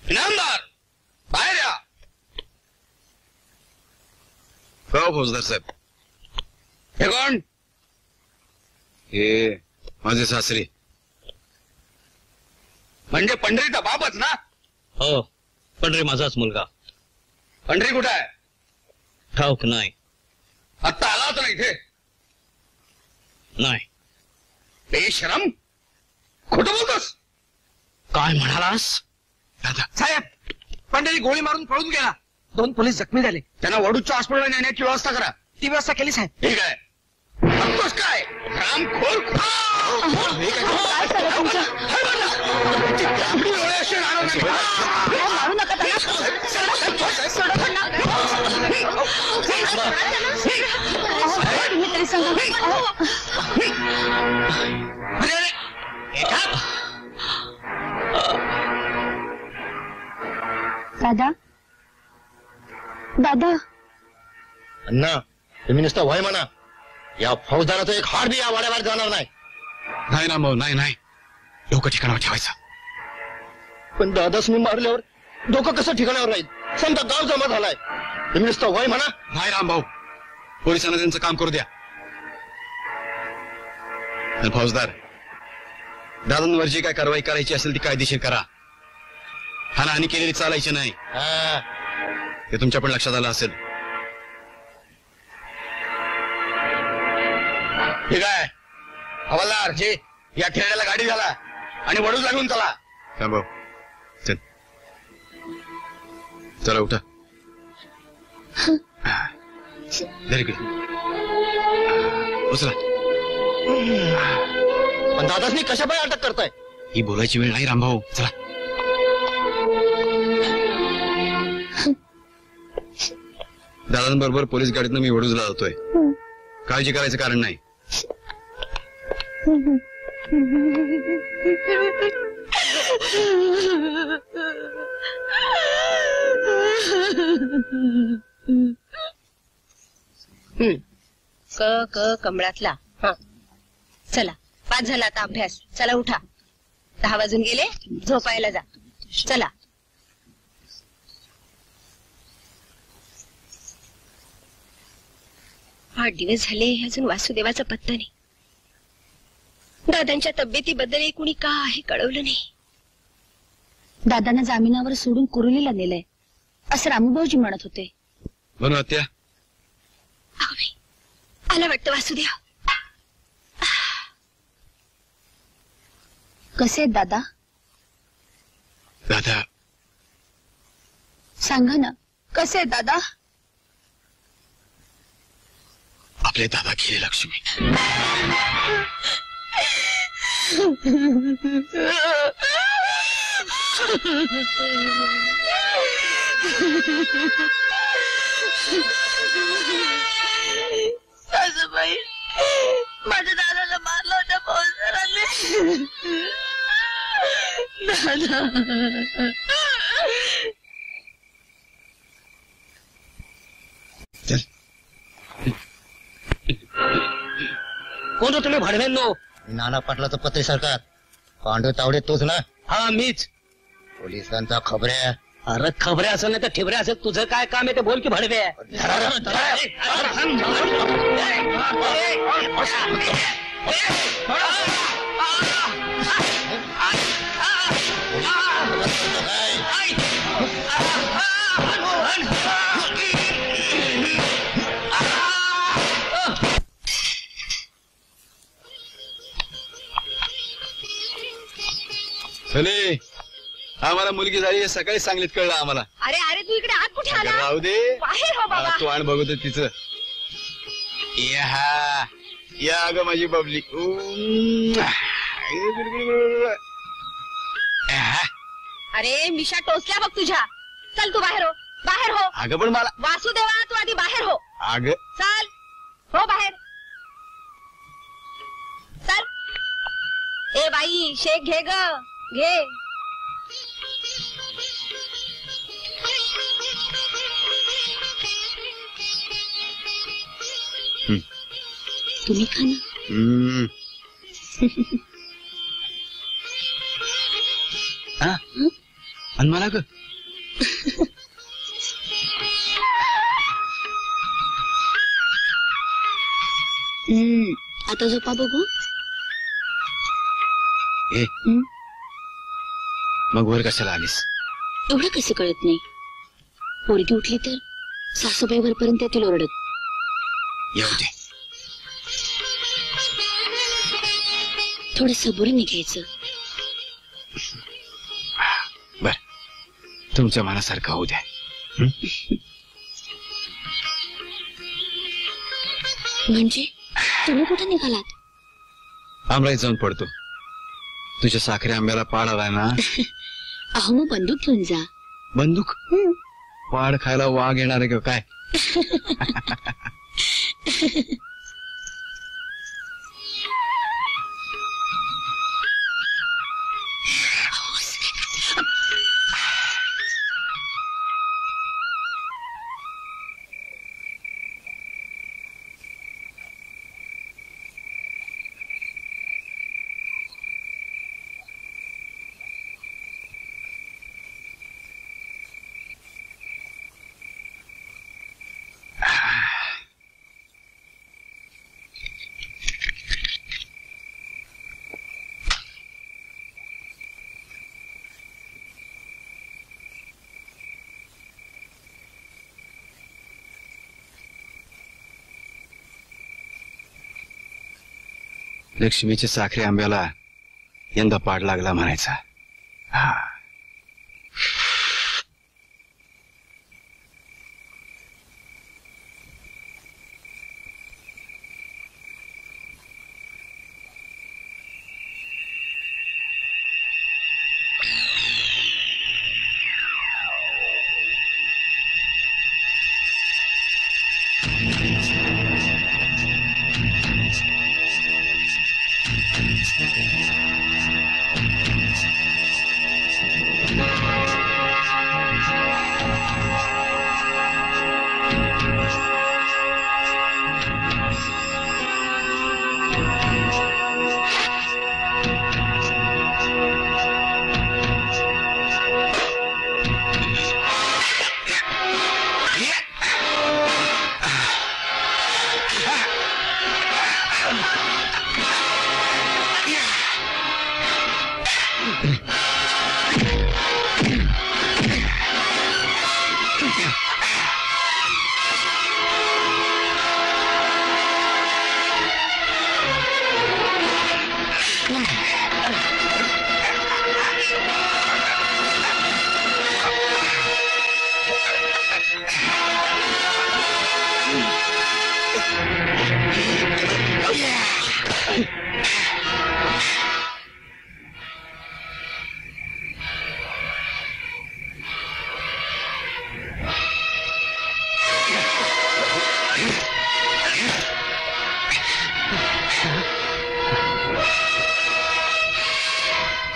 इनामदार बाहेर या. हो फौजदार साहेब. हे कोण? हे माझे सासरे. म्हणजे पंढरीचा बापच ना? हो, पण रे माझाच मुलगा. पंढरी कुठं आहे? ठाऊक नाही. आत्ता आला होता ना इथे? नाही. बेशरम, खोटं बोलतोस? काय म्हणालास? दादा, साहेब, पंढरी गोळी मारून पळून गेला. 2 पोलीस जखमी झाले. त्यांना वडूच्या हॉस्पिटलला नेण्याची व्यवस्था करा. ती व्यवस्था केली साहेब. ठीक आहे. बघतोस काय रामखोर? काय चालू तुमचं? मारू नका त्यांना. सोडा पण ना. तुम्ही तरी सांगा. अरे अरे, दादा, दादा, अण्णा तुम्ही नुसतं वय म्हणा, या फौजदाराचं एक हाड बी या वाड्याबाहेर जाणार नाही. नाही ना भाऊ, नाही नाही, डोकं ठिकाणावर ठेवायचं. पण दादाच मी मारल्यावर डोकं कसं ठिकाणावर राहील? समजा गाव जमा झालाय. तुम्ही नुसतं वय म्हणा. नाही राम भाऊ, पोलिसांना त्यांचं काम करू द्या. आणि फौजदार, दादांवर जी काय कारवाई करायची असेल ती कायदेशीर करा. हानी केलेली चालायची नाही. हा. हे तुमच्या पण लक्षात आलं असेल. ठीक आहे. हवालदार जे या खेळण्याला गाडी झाला आणि वडूच लागून चला. राम भाऊ, चल चला उठा. Very good. उचला. पण दादाच मी कशा पाय अटक करताय? ही बोलायची वेळ नाही रामभाऊ. चला. दादांबरोबर पोलीस गाडीतनं मी वडूजला जातोय. काळजी करायचं कारण नाही. क कमळातला. हा, चला, पाच झाला आता अभ्यास. चला उठा. 10 वाजून गेले, झोपायला जा. चला. 8 दिवस झाले अजून वासुदेवाचा पत्ता नाही. दादांच्या तब्येतीबद्दल कुणी का आहे कळवलं नाही. दादांना जामिनावर सोडून कुरुलीला नेलंय असं रामूभाऊजी म्हणत होते. बनू हत्या. अगं बाई, आला वाटतं वासुदेव. कसे आहेत दादा? दादा सांगा ना, कसे आहेत दादा? आपले दादा गेले लक्ष्मी. सासूबाई, माझ्या दादाला मारलं होतं फौजदारांनी. दादा, कोण हो तुम्ही भडव्यांनो? नाना पाटलाचं पत्र सरकार. पांडू तावडे तोच ना? हा मीच. पोलिसांचा खबऱ्या. अरे खबऱ्या असेल नाही तर ठेबऱ्या असेल, तुझं काय काम आहे ते बोल की भडवे. चले, आम्हाला मुलगी झाली हे सकाळी सांगलीत कळलं आम्हाला. अरे अरे तू इकडे आत कुठे आला? राहू दे, बाहेर हो बाबा. तू आण बघू तिचं. या अगं माझी बबली. अरे मिशा टोचल्या बघ तुझ्या. चल तू बाहेर हो, बाहेर हो. अगं पण मला. वासुदेवा तू आधी बाहेर हो. अगं चल हो बाहेर. चल. ए बाई शेक घे ग, घे. तुम्ही खा ना. आणि मला ग आता झोपा बघू. ए मग वर कशाला आलीस? एवढं कसं कळत नाही? पोरगी उठली तर सासूबाई वरपर्यंत येतील ओरडत. येऊ दे. थोडं सबुरीने घ्यायचं. बर, तुमच्या मनासारखं होऊ द्या. म्हणजे तुम्ही कुठे निघालात? आमराईत जाऊन पडतो. तुझ्या साखरे आंब्याला पाड आलाय ना. अहो मग बंदूक घेऊन जा. बंदूक? पाड खायला वाघ येणार आहे का काय? लक्ष्मीच्या साखरे आंब्याला यंदा पाड लागला म्हणायचा.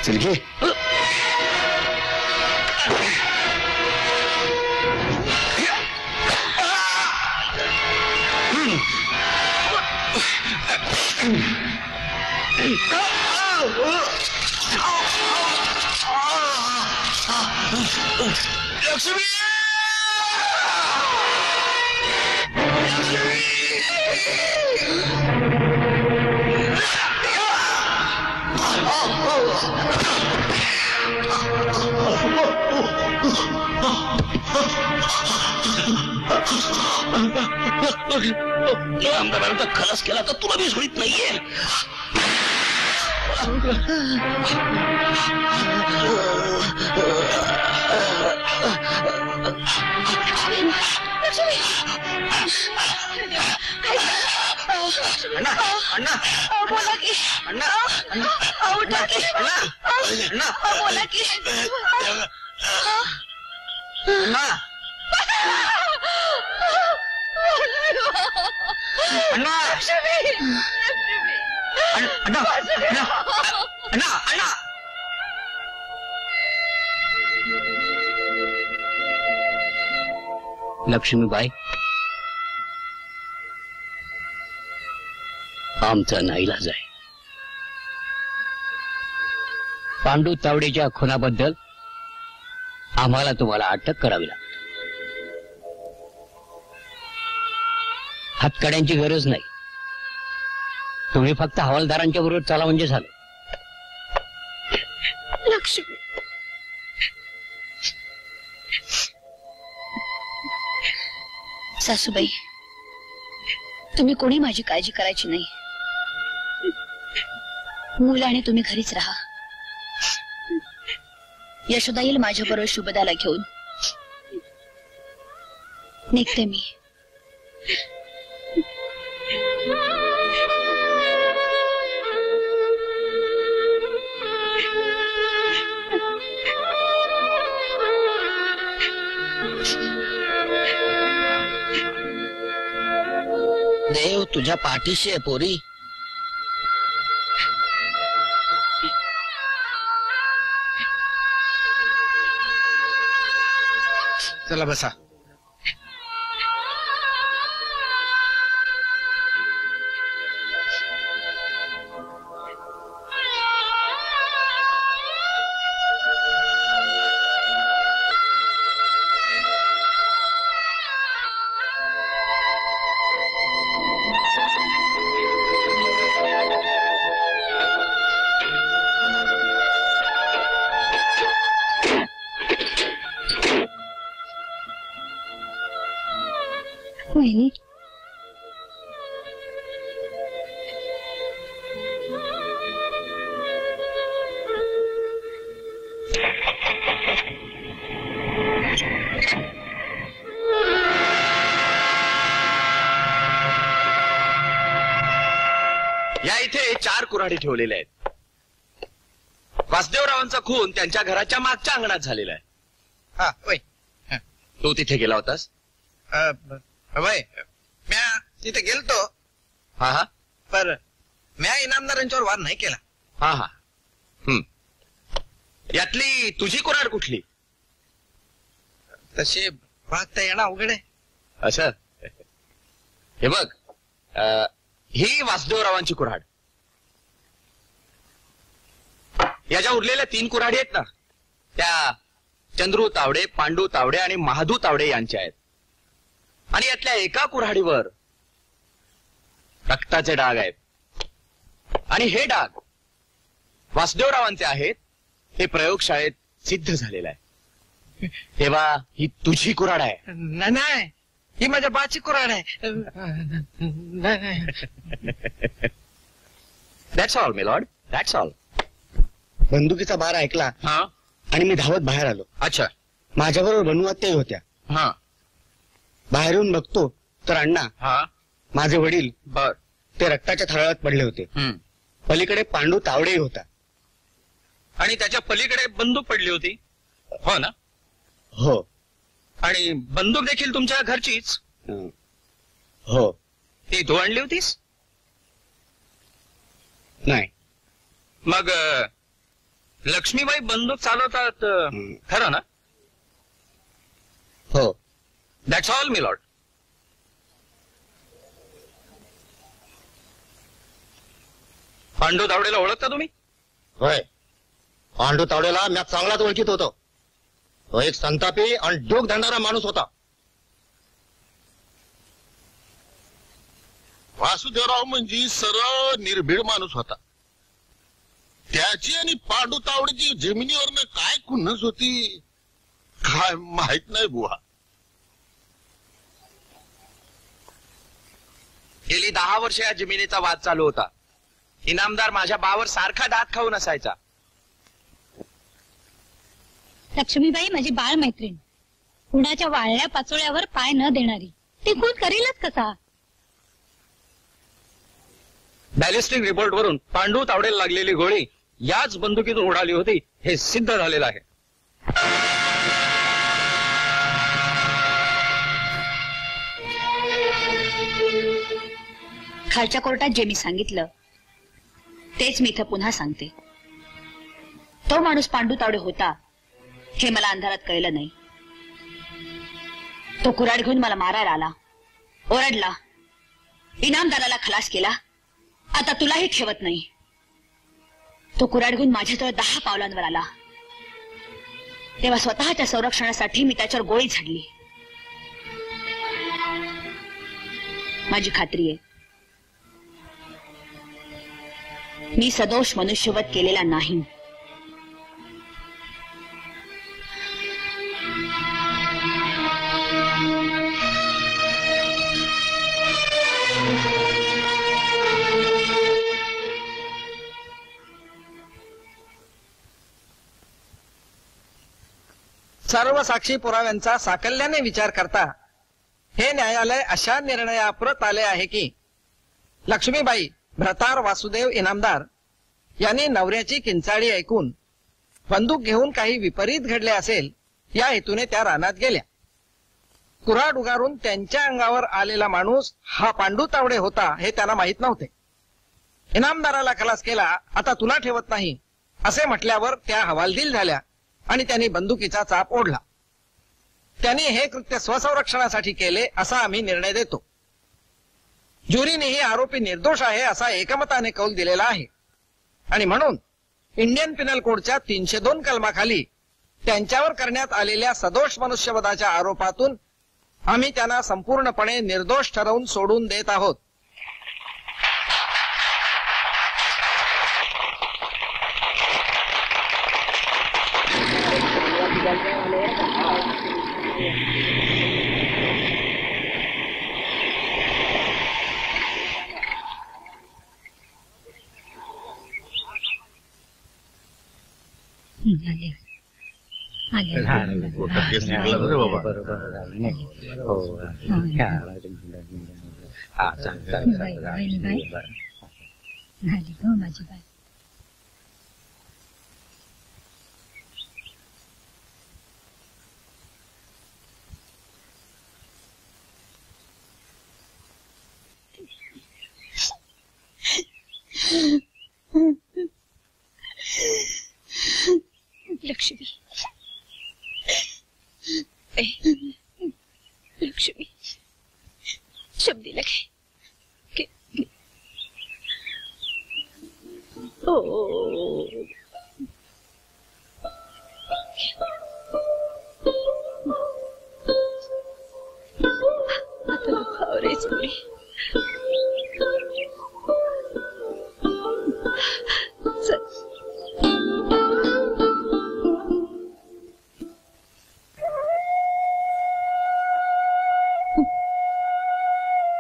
चल घे. लक्ष्मी आमदारांचा खलास केला तर तुला बी सोडित नाहीये. अण्णा अण्णा बोला की अण्णा उठा की अण्णा बोला की अण्णा अण्णा अण्णा अण्णा अण्णा लक्ष्मीबाई, आमचा नाईलाज आहे. पांडू तावडेच्या खुनाबद्दल आम्हाला तुम्हाला अटक करावी लागते. हातकड्यांची गरज नाही. तुम्ही फक्त हवालदारांच्या बरोबर चला म्हणजे झालं. लक्ष्मी सासूबाई, तुम्ही कोणी माझी काळजी करायची नाही. मुलं आणि तुम्ही घरीच राहा. यशोदा येईल माझ्या बरोबर शुभदाला घेऊन. निघते मी. देव तुझ्या पाठीशी आहे पोरी. चला बसा. वहिनी, या इथे 4 कुऱ्हाडी ठेवलेल्या आहेत. वासुदेवरावांचा खून त्यांच्या घराच्या मागच्या अंगणात झालेला आहे. हा होय. तू तिथे गेला होतास? होय, म्या तिथे गेलतो, हा हा पर म्या इनामदारांच्यावर वार नाही केला. हा हा. यातली तुझी कुऱ्हाड कुठली? तशी बघता येणं अवघड आहे. असं हे बघ, ही वासुदेवरावांची कुऱ्हाड. या ज्या उरलेल्या 3 कुऱ्हाडी आहेत ना, त्या चंद्रू तावडे, पांडू तावडे आणि महादू तावडे यांच्या आहेत. आणि यातल्या एका कुऱ्हाडीवर रक्ताचे डाग आहेत. आणि हे डाग वासुदेवरावांचे आहेत हे प्रयोगशाळेत सिद्ध झालेलं आहे. तेव्हा ही तुझी कुऱ्हाड आहे. नाही, ही माझ्या बाची कुऱ्हाड आहे. That's all milord, that's all. बंदुकीचा बार ऐकला हा आणि मी धावत बाहेर आलो. अच्छा. माझ्याबरोबर बनुआत्याही होत्या. हा बाहेर येऊन बघतो तर अण्णा, हा माझे वडील, बर. ते रक्ताच्या थराळात पडले होते. पलीकडे पांडू तावडेही होता. आणि त्याच्या पलीकडे बंदूक पडली होती, हो ना? हो. आणि बंदूक देखील तुमच्या घरचीच? हो. ती तू आणली होतीस? नाही. मग लक्ष्मीबाई बंदूक चालवतात खरं ना? हो. That's all milord. पांडू तावडेला ओळखता तुम्ही? होय, पांडू तावडेला मी चांगलाच ओळखीत होतो. तो एक संतापी आणि डोक धरणारा माणूस होता. वासुदेवराव म्हणजे सरळ निर्भीड माणूस होता. त्याची आणि पांडू तावडेची जमिनीवरनं काय खुन्नस होती काय माहित नाही बुवा. गेली 10 वर्ष या जमिनीचा वाद चालू होता. इनामदार माझ्या बावर सारखा दात खाऊन असायचा. लक्ष्मीबाई माझी बाळ मैत्रीण, कुणाच्या वाळल्या पाचोळ्यावर पाय न देणारी, ती खून करीलच कसा? बॅलिस्टिक रिपोर्ट वरून पांडू तावडेला लागलेली गोळी याच बंदुकीतून उडाली होती हे सिद्ध झालेलं आहे. खालच्या कोर्टात जे मी सांगितलं तेच मी इथं पुन्हा सांगते. तो माणूस पांडू तावडे होता हे मला अंधारात कळलं नाही. तो कुऱ्हाड घेऊन मला मारायला आला, ओरडला, इनामदाराला खलास केला, आता तुलाही ठेवत नाही. तो कुऱ्हाड घेऊन माझ्याजवळ 10 पावलांवर आला. तेव्हा स्वतःच्या संरक्षणासाठी मी त्याच्यावर गोळी झाडली. माझी खात्री आहे मी सदोष मनुष्यवध केलेला नाही. सर्व साक्षी पुराव्यांचा साकल्याने विचार करता हे न्यायालय अशा निर्णयाप्रत आले आहे की लक्ष्मीबाई भ्रतार वासुदेव इनामदार यांनी नवऱ्याची किंचाळी ऐकून बंदूक घेऊन काही विपरीत घडले असेल या हेतूने त्या रानात गेल्या. कुऱ्हाड उगारून त्यांच्या अंगावर आलेला माणूस हा पांडू तावडे होता हे त्यांना माहित नव्हते. इनामदाराला खलास केला, आता तुला ठेवत नाही असे म्हटल्यावर त्या हवालदिल झाल्या आणि त्यांनी बंदुकीचा चाप ओढला. त्यांनी हे कृत्य स्वसंरक्षणासाठी केले असा आम्ही निर्णय देतो. ज्युरीनेही आरोपी निर्दोष आहे असा एकमताने कौल दिलेला आहे आणि म्हणून इंडियन पिनल कोडच्या 302 कलमाखाली त्यांच्यावर करण्यात आलेल्या सदोष मनुष्यवधाच्या आरोपातून आम्ही त्यांना संपूर्णपणे निर्दोष ठरवून सोडून देत आहोत. लक्ष्मी, लक्ष्मी, शब्दी लगे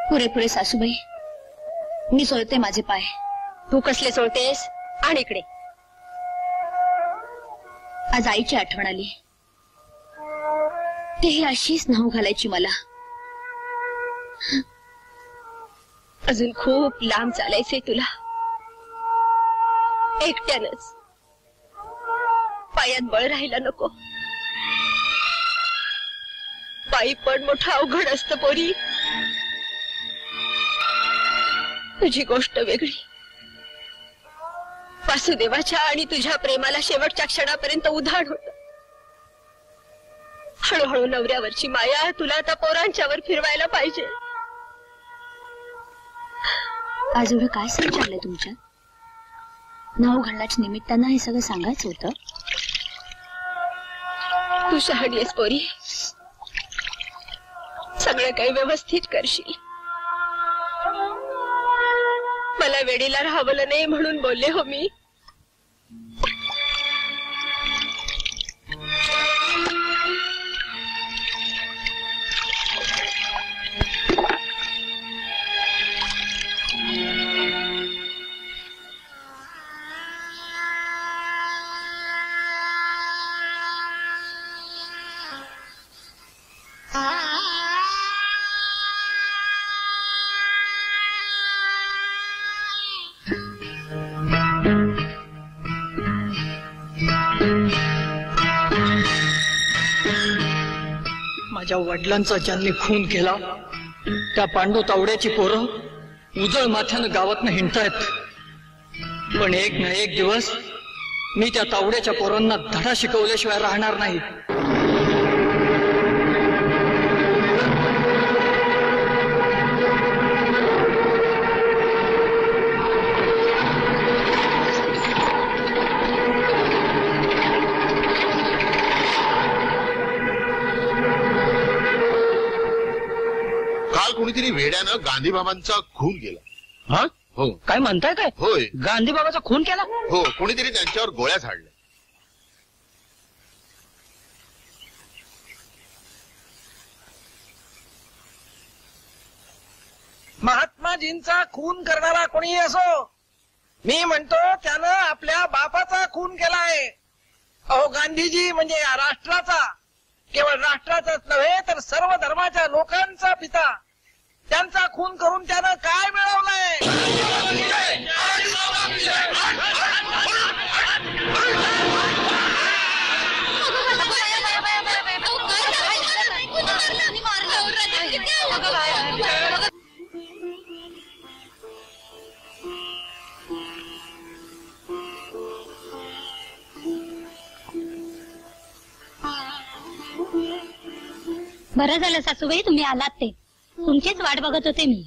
पुरेपुरे सासूबाई, मी सोडते माझे पाय. तू कसले सोडतेस? आणि इकडे आज आईची आठवण आली. तेही अशीच नाव घालायची मला. अजून खूप लांब चालायचंय तुला, एकट्यानच. पायात बळ राहायला नको. पायी पण मोठं अवघड असतं पोरी. तुझी गोष्ट वेगळी. वासुदेवाच्या आणि तुझ्या प्रेमाला शेवटच्या क्षणापर्यंत उधाण होत. हळूहळू नवऱ्यावरची माया तुला आता पोरांच्यावर फिरवायला पाहिजे. आज एवढं काय संचारलंय तुमच्यात? नाव घालण्याच्या निमित्तानं हे सगळं सांगायचं होतं. तू शहाणी आहेस पोरी, सगळं काही व्यवस्थित करशील. मला वेडीला राहावलं नाही म्हणून बोलले हो मी. माझ्या वडिलांचा ज्यांनी खून केला त्या पांडू तावड्याची पोरं उजळ माथ्यानं गावातनं हिंडतायत. पण एक ना एक दिवस मी त्या तावड्याच्या पोरांना धडा शिकवल्याशिवाय राहणार नाही. काल कोणीतरी वेड्यानं गांधीबाबांचा खून केला. हा? हो. काय म्हणताय काय? होय. गांधी बाबाचा खून केला? हो, कोणीतरी त्यांच्यावर गोळ्या झाडल्या. महात्माजींचा खून करणारा कोणी असो, मी म्हणतो त्यानं आपल्या बापाचा खून केलाय. अहो, गांधीजी म्हणजे या राष्ट्राचा, केवळ राष्ट्राचाच नव्हे तर सर्व धर्माच्या लोकांचा पिता, त्यांचा खून करून त्यानं काय मिळवलंय? बरं झालं सासूबाई तुम्ही आलात ते. तुमचीच वाट बघत होते मी.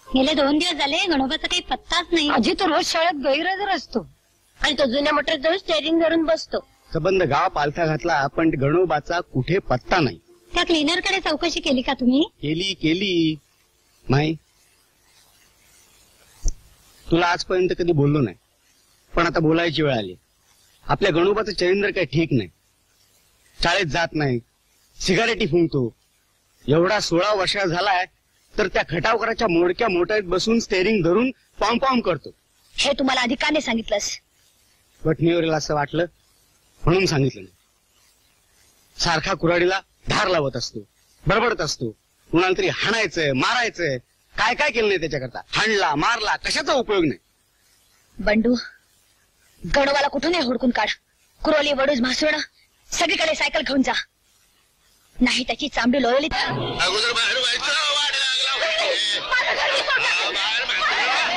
गेले 2 दिवस झाले गणोबाचा काही पत्ताच नाही. आजी तो रोज शाळेत गैरहजर असतो आणि तो जुन्या मोटर जाऊन स्टेअरिंग धरून बसतो. सबंध गाव पालथा घातला पण गणोबाचा कुठे पत्ता नाही. त्या क्लीनर कडे चौकशी केली का तुम्ही? केली नाही. तुला आजपर्यंत कधी बोललो नाही, पण आता बोलायची वेळ आली. आपल्या गणोबाचं चरिंद्र काही ठीक नाही. शाळेत जात नाही, सिगारेटी फुंकतो. एवढा 16 वर्षा झालाय तर त्या खटावकराच्या मोडक्या मोटारीत बसून स्टेअरिंग धरून पॉम पॉम करतो. हे तुम्हाला आधी का नाही सांगितलंस? वटणीवरील असं वाटलं म्हणून सांगितलं नाही. सारखा कुऱ्हाडीला धार लावत असतो, बडबडत असतो. कुणाला तरी हाणायचंय, मारायचंय. काय काय केलं नाही त्याच्याकरता. हाणला, मारला, कशाचा उपयोग नाही. बंडू, गणोबाला कुठून हुडकून काढ. कुरोली, वडूज, म्हासुण सगळीकडे सायकल घेऊन जा, नाही त्याची चांबडी लोळली. अगोदर बाहेर व्हायचं, वाढ लागला होते. माझं घर मी सोडणार नाही. माझं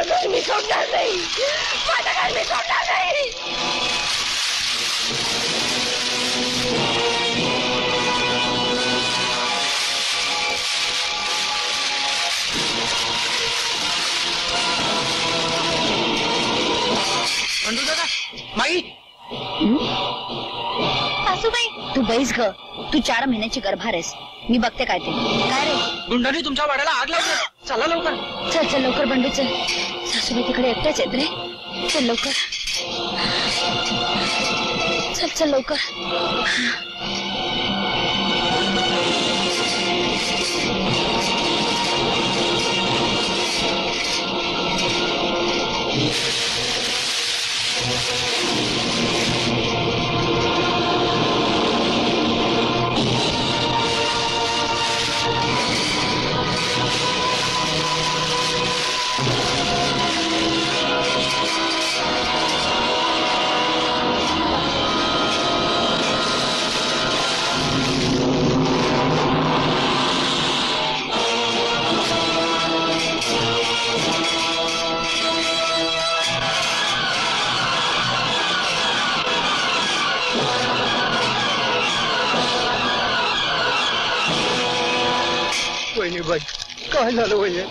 घर मी सोडणार नाही. बंडू दादा, माई, सासूबाई तू बैस ग. तू 4 महिन्याची गर्भार आहेस. मी बघते काय ते. काय रे, गुंडांनी तुमच्या वाड्याला आग लावली. चला लवकर. चल चल लवकर बंडू चल. सासूबाई तिकडे एकट्याच आहेत रे. चल लवकर, चल चल लवकर. बाई काय झालं भैया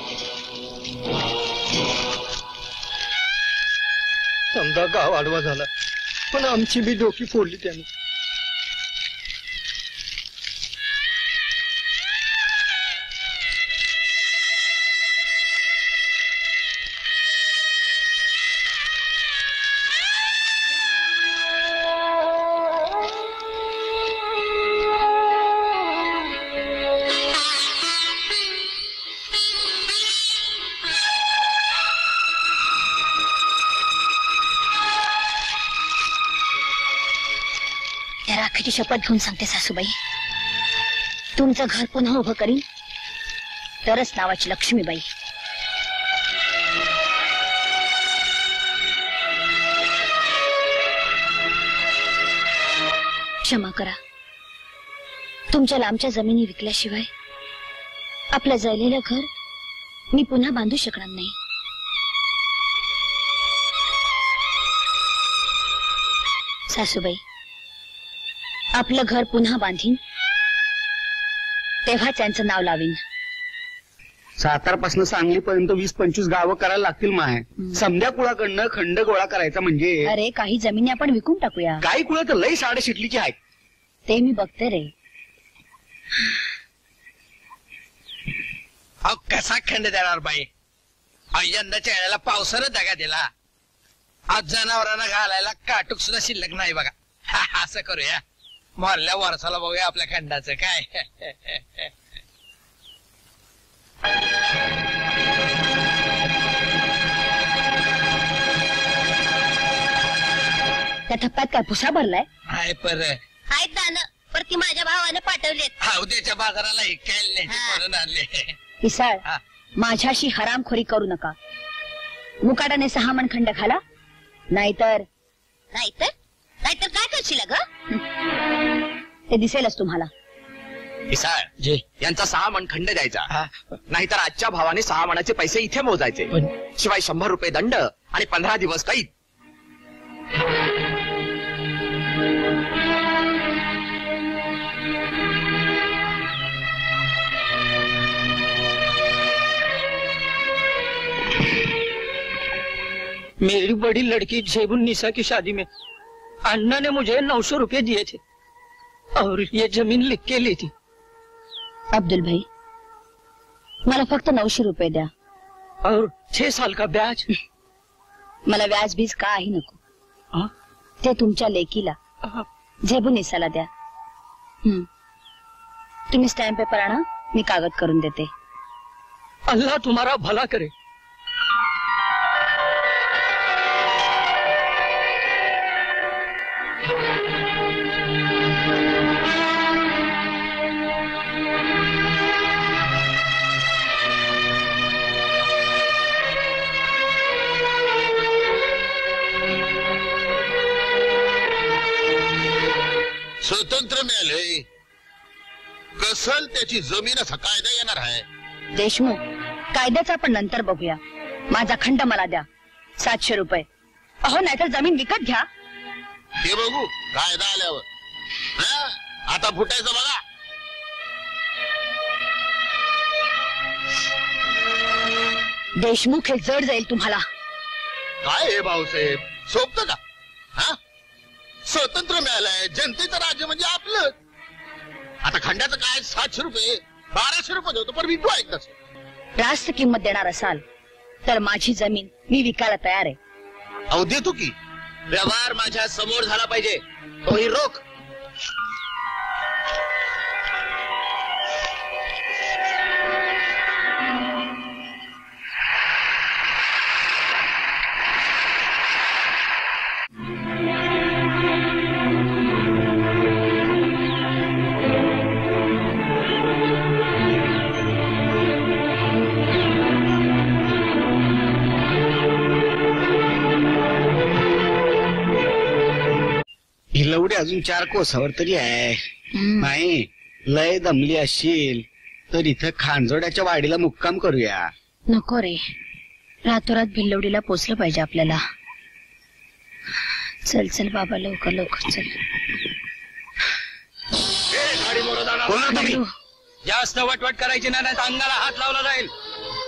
समजा गाव आडवा झाला पण आमची बी डोकी फोडली त्याने त्या राखीची शपथ घेऊन सांगते सासूबाई तुमचं घर पुन्हा उभं करीन तरच नावाची लक्ष्मीबाई. क्षमा करा तुमच्या लांबच्या जमिनी विकल्याशिवाय आपलं जळलेलं घर मी पुन्हा बांधू शकणार नाही. सासूबाई आपलं घर पुन्हा बांधीन तेव्हा त्यांचं नाव लावीन. सातारपासून सांगलीपर्यंत 20-25 गावं करायला लागतील माय. समध्या कुळाकडनं खंड गोळा करायचा म्हणजे. अरे काही जमिनी आपण विकून टाकूया. काही कुळा तर लई साडे शिटलीची आहेत. ते मी बघते रे. अहो कसा खंड देणार बाई यंदाच्या वेळेला पावसानं दगा दिला आज जनावरांना घालायला काटूक सुद्धा शिल्लक नाही बघा. असं करूया मोरल्या वर्षाला बघूया आपल्या खंडाचं काय. त्या टप्प्यात काय भुसा भरलाय. हाय पर आहेत दान पर ती माझ्या भावाने पाठवलेत. हा उद्याच्या बाजाराला ऐकायला नाही म्हणून आणले. पिसाळ माझ्याशी हरामखोरी करू नका. मुकाटाने 6 मन खंड घाला नाहीतर नाहीतर नाहीतर काय करशील ग. ते दिसेलच तुम्हाला. पिसाळ यांचा 6 मन खंड द्यायचा नाहीतर आजच्या भावाने 6 मणाचे पैसे इथे मोजायचे शिवाय 100 रुपये दंड आणि 15 दिवस कैद. मेरी बड़ी लड़की जेबुन निशा की शादी में अन्ना ने मुझे 900 रुपए दिए थे और ये जमीन लिख के ली थी. अब्दुल भाई मला फक्त 900 रुपये द्या और 6 साल का ब्याज. मला व्याज बीज काही नको. ते तुमच्या लेकीला झेबुनिसाला द्या. तुम्ही स्टॅम्प पेपर आणा मी कागद करून देते. अल्लाह तुम्हारा भला करे. स्वतंत्र मिळाले कसल त्याची जमीन असा कायदा येणार आहे. देशमुख कायद्याचा पण नंतर बघूया. माझा खंड मला द्या 700 रुपये. अहो नाहीतर जमीन विकत घ्या. हे बघू कायदा आल्यावर. आता फुटायचं बघा. देशमुख हे जड जाईल तुम्हाला. काय हे भाऊसाहेब सोपत का. स्वतंत्र मिळालंय जनतेचं राज्य म्हणजे आपलं. आता खंडाचं काय 700 रुपये 1200 रुपये देतो पण विकू ऐकतच. रास्त किंमत देणार असाल तर माझी जमीन मी विकायला तयार आहे. अहो देतो की. व्यवहार माझ्या समोर झाला पाहिजे. तोही रोख. लवडे अजून 4 कोसावर तरी आहे. नाही लय दमली असशील तर इथं खांजोड्याच्या वाडीला मुक्काम करूया. नको रे रातोरात भिल्लवडीला पोचलं पाहिजे आपल्याला. चल चल बाबा लवकर लवकर चल. कोण तुम्ही जास्त वटवट करायची नाही तर अंगाला हात लावला जाईल.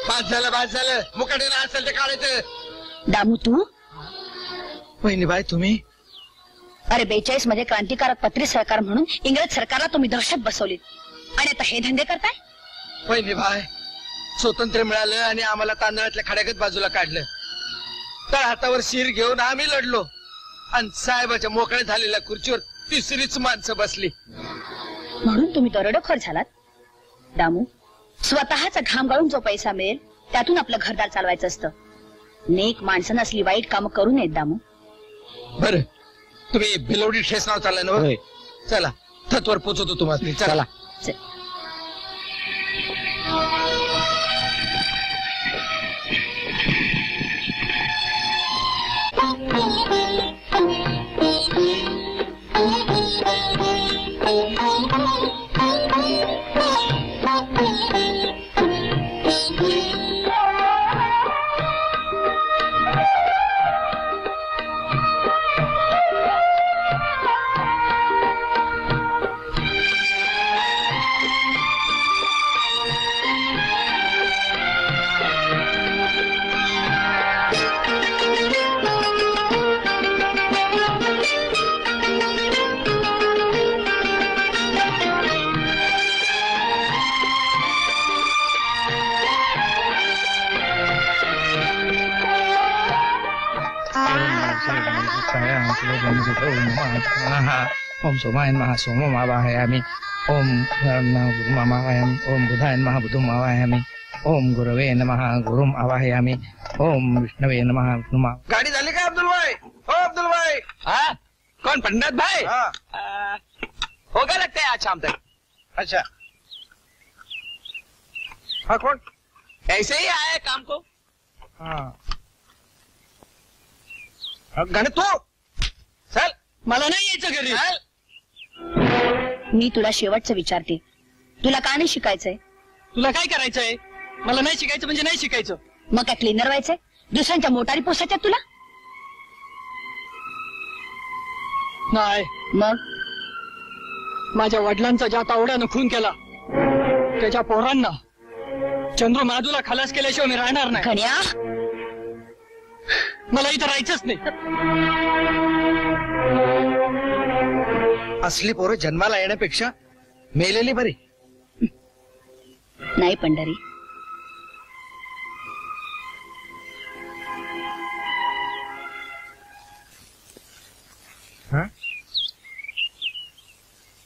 बाद झालं मुकाटीला असेल ते काढायचं. दामू तू वहिनीबाई तुम्ही अरे 42 मध्ये क्रांतिकारक पत्री सरकार म्हणून इंग्रज सरकारला तुम्ही दहशत बसवली आणि आता हे धंदे करताय. वहिनीबाई स्वातंत्र्य मिळालं आणि आम्हाला तांदळातल्या खड्यागत बाजूला काढलं. तर हातावर शिर घेऊन आम्ही लढलो आणि साहेबाच्या मोकळ्या झालेल्या खुर्चीवर तिसरीच माणसं बसली. म्हणून तुम्ही दरोडेखोर झालात. दामू स्वतःचा घाम गाळून जो पैसा मिळेल त्यातून आपलं घरदार चालवायचं असतं. नेक माणसं नसली वाईट कामं करू नयेत. दामू बर तुम्ही भिलवडी ठेस नाव चाललंय ना बघ? चला थतवर पोचवतो तुम्हाला. चला चल. ओम सोमाय नमः सोमम आवाहयामि. ओम मामावयम. ओम बुधाय नमः बुधम आवाहयामि. ओम गुरवे नमः गुरुम आवाहयामि. ओम विष्णवे नमः विष्णुम. गाडी झाली का अब्दुल भाई? हो अब्दुल भाई. हाँ? कौन पंडित भाई? हाँ. होगा लगता है आज शाम तक. अच्छा हा कोण? ऐसे ही आया है काम को. हा गाणे तू चल. मला नाही यायचं घरी. मी तुला शेवटचं विचारते, तुला का नाही शिकायचंय? तुला काय करायचंय? मला नाही शिकायचं म्हणजे नाही शिकायचं. मग काय क्लीनर व्हायचंय? दुसऱ्यांच्या मोटारी पोसायच्या तुला? नाही, मग माझ्या वडिलांचा ज्या तावड्यानं खून केला त्याच्या पोरांना चंद्रू माधूला खलास केल्याशिवाय मी राहणार नाही. घड्या मला इथं राहायचंच नाही. असली पोरं जन्माला येण्यापेक्षा मेलेली बरी. नाही पंढरी,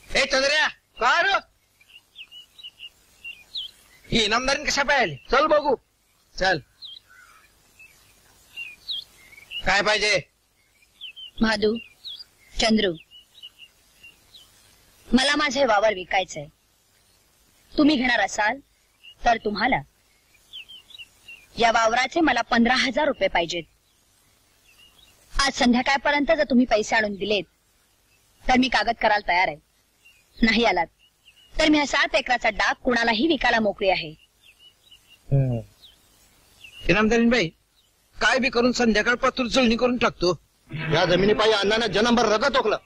ए चंद्र्या का रे? ही इनामदारीन कशा पाहिजे? चल बघू. चल काय पाहिजे? महादू, चंद्रू, मला माझे वावर विकायचंय. तुम्ही घेणार असाल तर तुम्हाला या वावराचे मला 15,000 रुपये पाहिजेत. आज संध्याकाळपर्यंत जर तुम्ही पैसे आणून दिलेत तर मी कागद करायला तयार आहे. नाही आलात तर मी हा 7 एकराचा डाग कुणालाही विकायला मोकळी आहे. इनामदारीन बाई काय बी करून संध्याकाळ पातूर जुळणी करून टाकतो. या जमिनीपायी अण्णानं जन्मभर रगत ओकलं.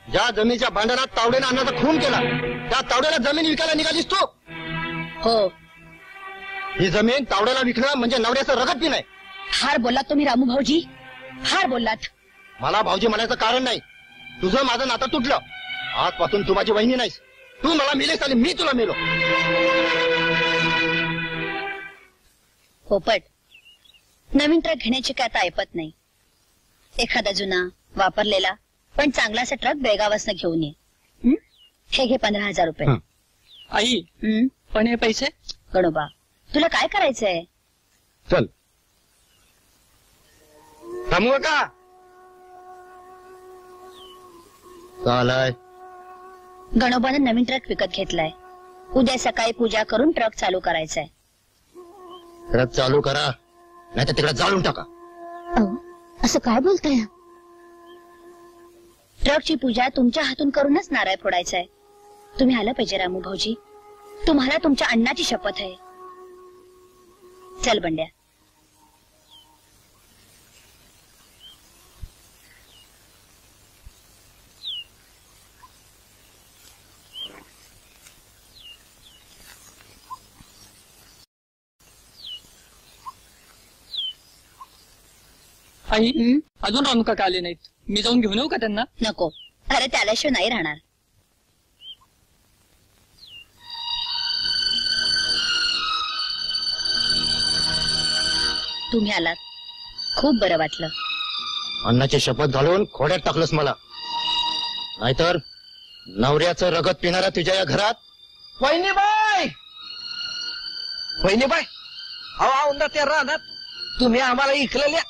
ज्या जमिनीच्या भांडणात तावडेनं अण्णाचा खून केला त्या तावड्याला जमीन विकायला निघालीस तू. हो, ही जमीन तावड्याला विकणं म्हणजे नवऱ्याचं रगत बी नाही. फार बोललात तुम्ही रामू भाऊजी, फार बोललात. मला भाऊजी म्हणायचं कारण नाही. तुझं माझं नातं तुटलं. आजपासून तू माझी वहिनी नाहीस. तू मला मिलेस आणि मी तुला मिलो. पोपट, नवीन ट्रक घेण्याची काय आता ऐपत नाही. एखादा जुना वापरलेला पण चांगलासा ट्रक बेळगावासनं घेऊन ये. हे घे 15,000 रुपये. आई, पण हे पैसे? गणोबा, तुला काय करायचंय? चल थांबू का? चालाय. गणोबानं नवीन ट्रक विकत घेतलाय. उद्या सकाळी पूजा करून ट्रक चालू करायचाय. ट्रक चालू करा नाही तर तिकडे जाळून टाका. असं काय बोलताय? ट्रकची पूजा तुमच्या हातून करूनच नारळ फोडायचाय. तुम्ही आलं पाहिजे रामू भाऊजी. तुम्हाला तुमच्या अण्णाची शपथ आहे. चल बंड्या. आई हं? अजून रानू काका आले नाहीत. मी जाऊन घेऊन येऊ का त्यांना? नको, अरे त्याल्याशिवाय नाही राहणार. तुम्ही आलात, खूप बरं वाटलं. अन्नाची शपथ घालून खोड्यात टाकलंस मला, नाहीतर नवऱ्याचं रगत पिणाऱ्या तुझ्या या घरात. वहिनीबाई, वहिनीबाई, अहो औंदा त्या रानात तुम्ही आम्हाला इकलेल्या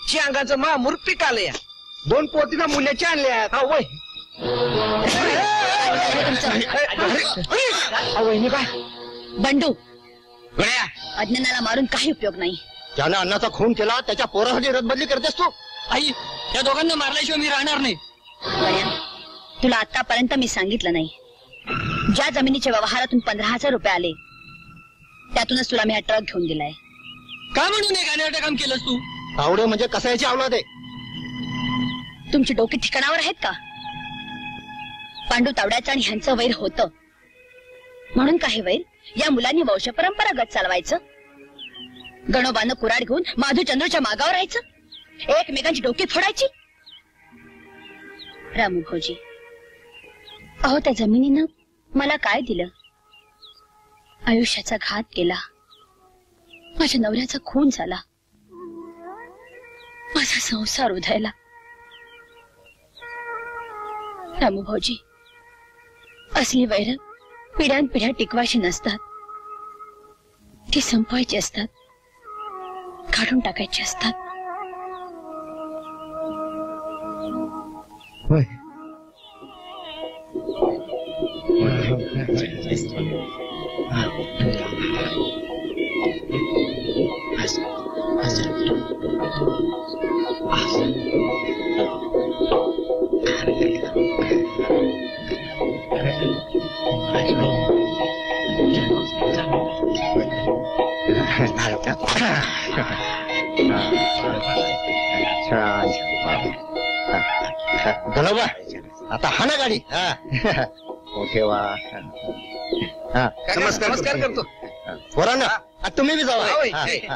शेंगाचं मामूर पिकाले या 2 पोतीला मुल्याच्या आणल्या. वय वहिनीबाई. बंडू, गड्या, अज्ञानाला मारून काही उपयोग नाही. त्यानं अन्नाचा खून केला, त्याच्या पोरासाठी रदबदली करतेस तू. आई, या दोघांना मारल्याशिवाय मी राहणार नाही. गण्या, तुला आतापर्यंत मी सांगितलं नाही, ज्या जमिनीच्या व्यवहारातून 15,000 रुपये आले त्यातूनच तुला मी हा ट्रक घेऊन दिलाय. का म्हणून हे गाण्याचं काम केलंस तू? तावडे म्हणजे कसायची अवलाद आहे. तुमची डोकी ठिकाणावर आहेत का? पांडू तावड्याचं आणि ह्यांचं वैर होतं म्हणून काही वैर या मुलांनी वंश परंपरागत चालवायचं. गणोबानं कुराड घेऊन माधू चंद्रूच्या मागावर राहायचं, एकमेकांची डोकी फोडायची. रामू भाऊजी, अहो त्या जमिनीनं मला काय दिलं? आयुष्याचा घात केला, माझ्या नवऱ्याचा खून झाला, माझा संसार उधायला. रामू भाऊजी, असली वैर पिढ्यानपिढ्या टिकवायची नसतात, ती संपवायची असतात, काढून टाकायची असतात. गणोबा, आता हा ना गाडी. मोठे वा. नमस्कार करतो. पोरांना, तुम्ही बी होय. जावा.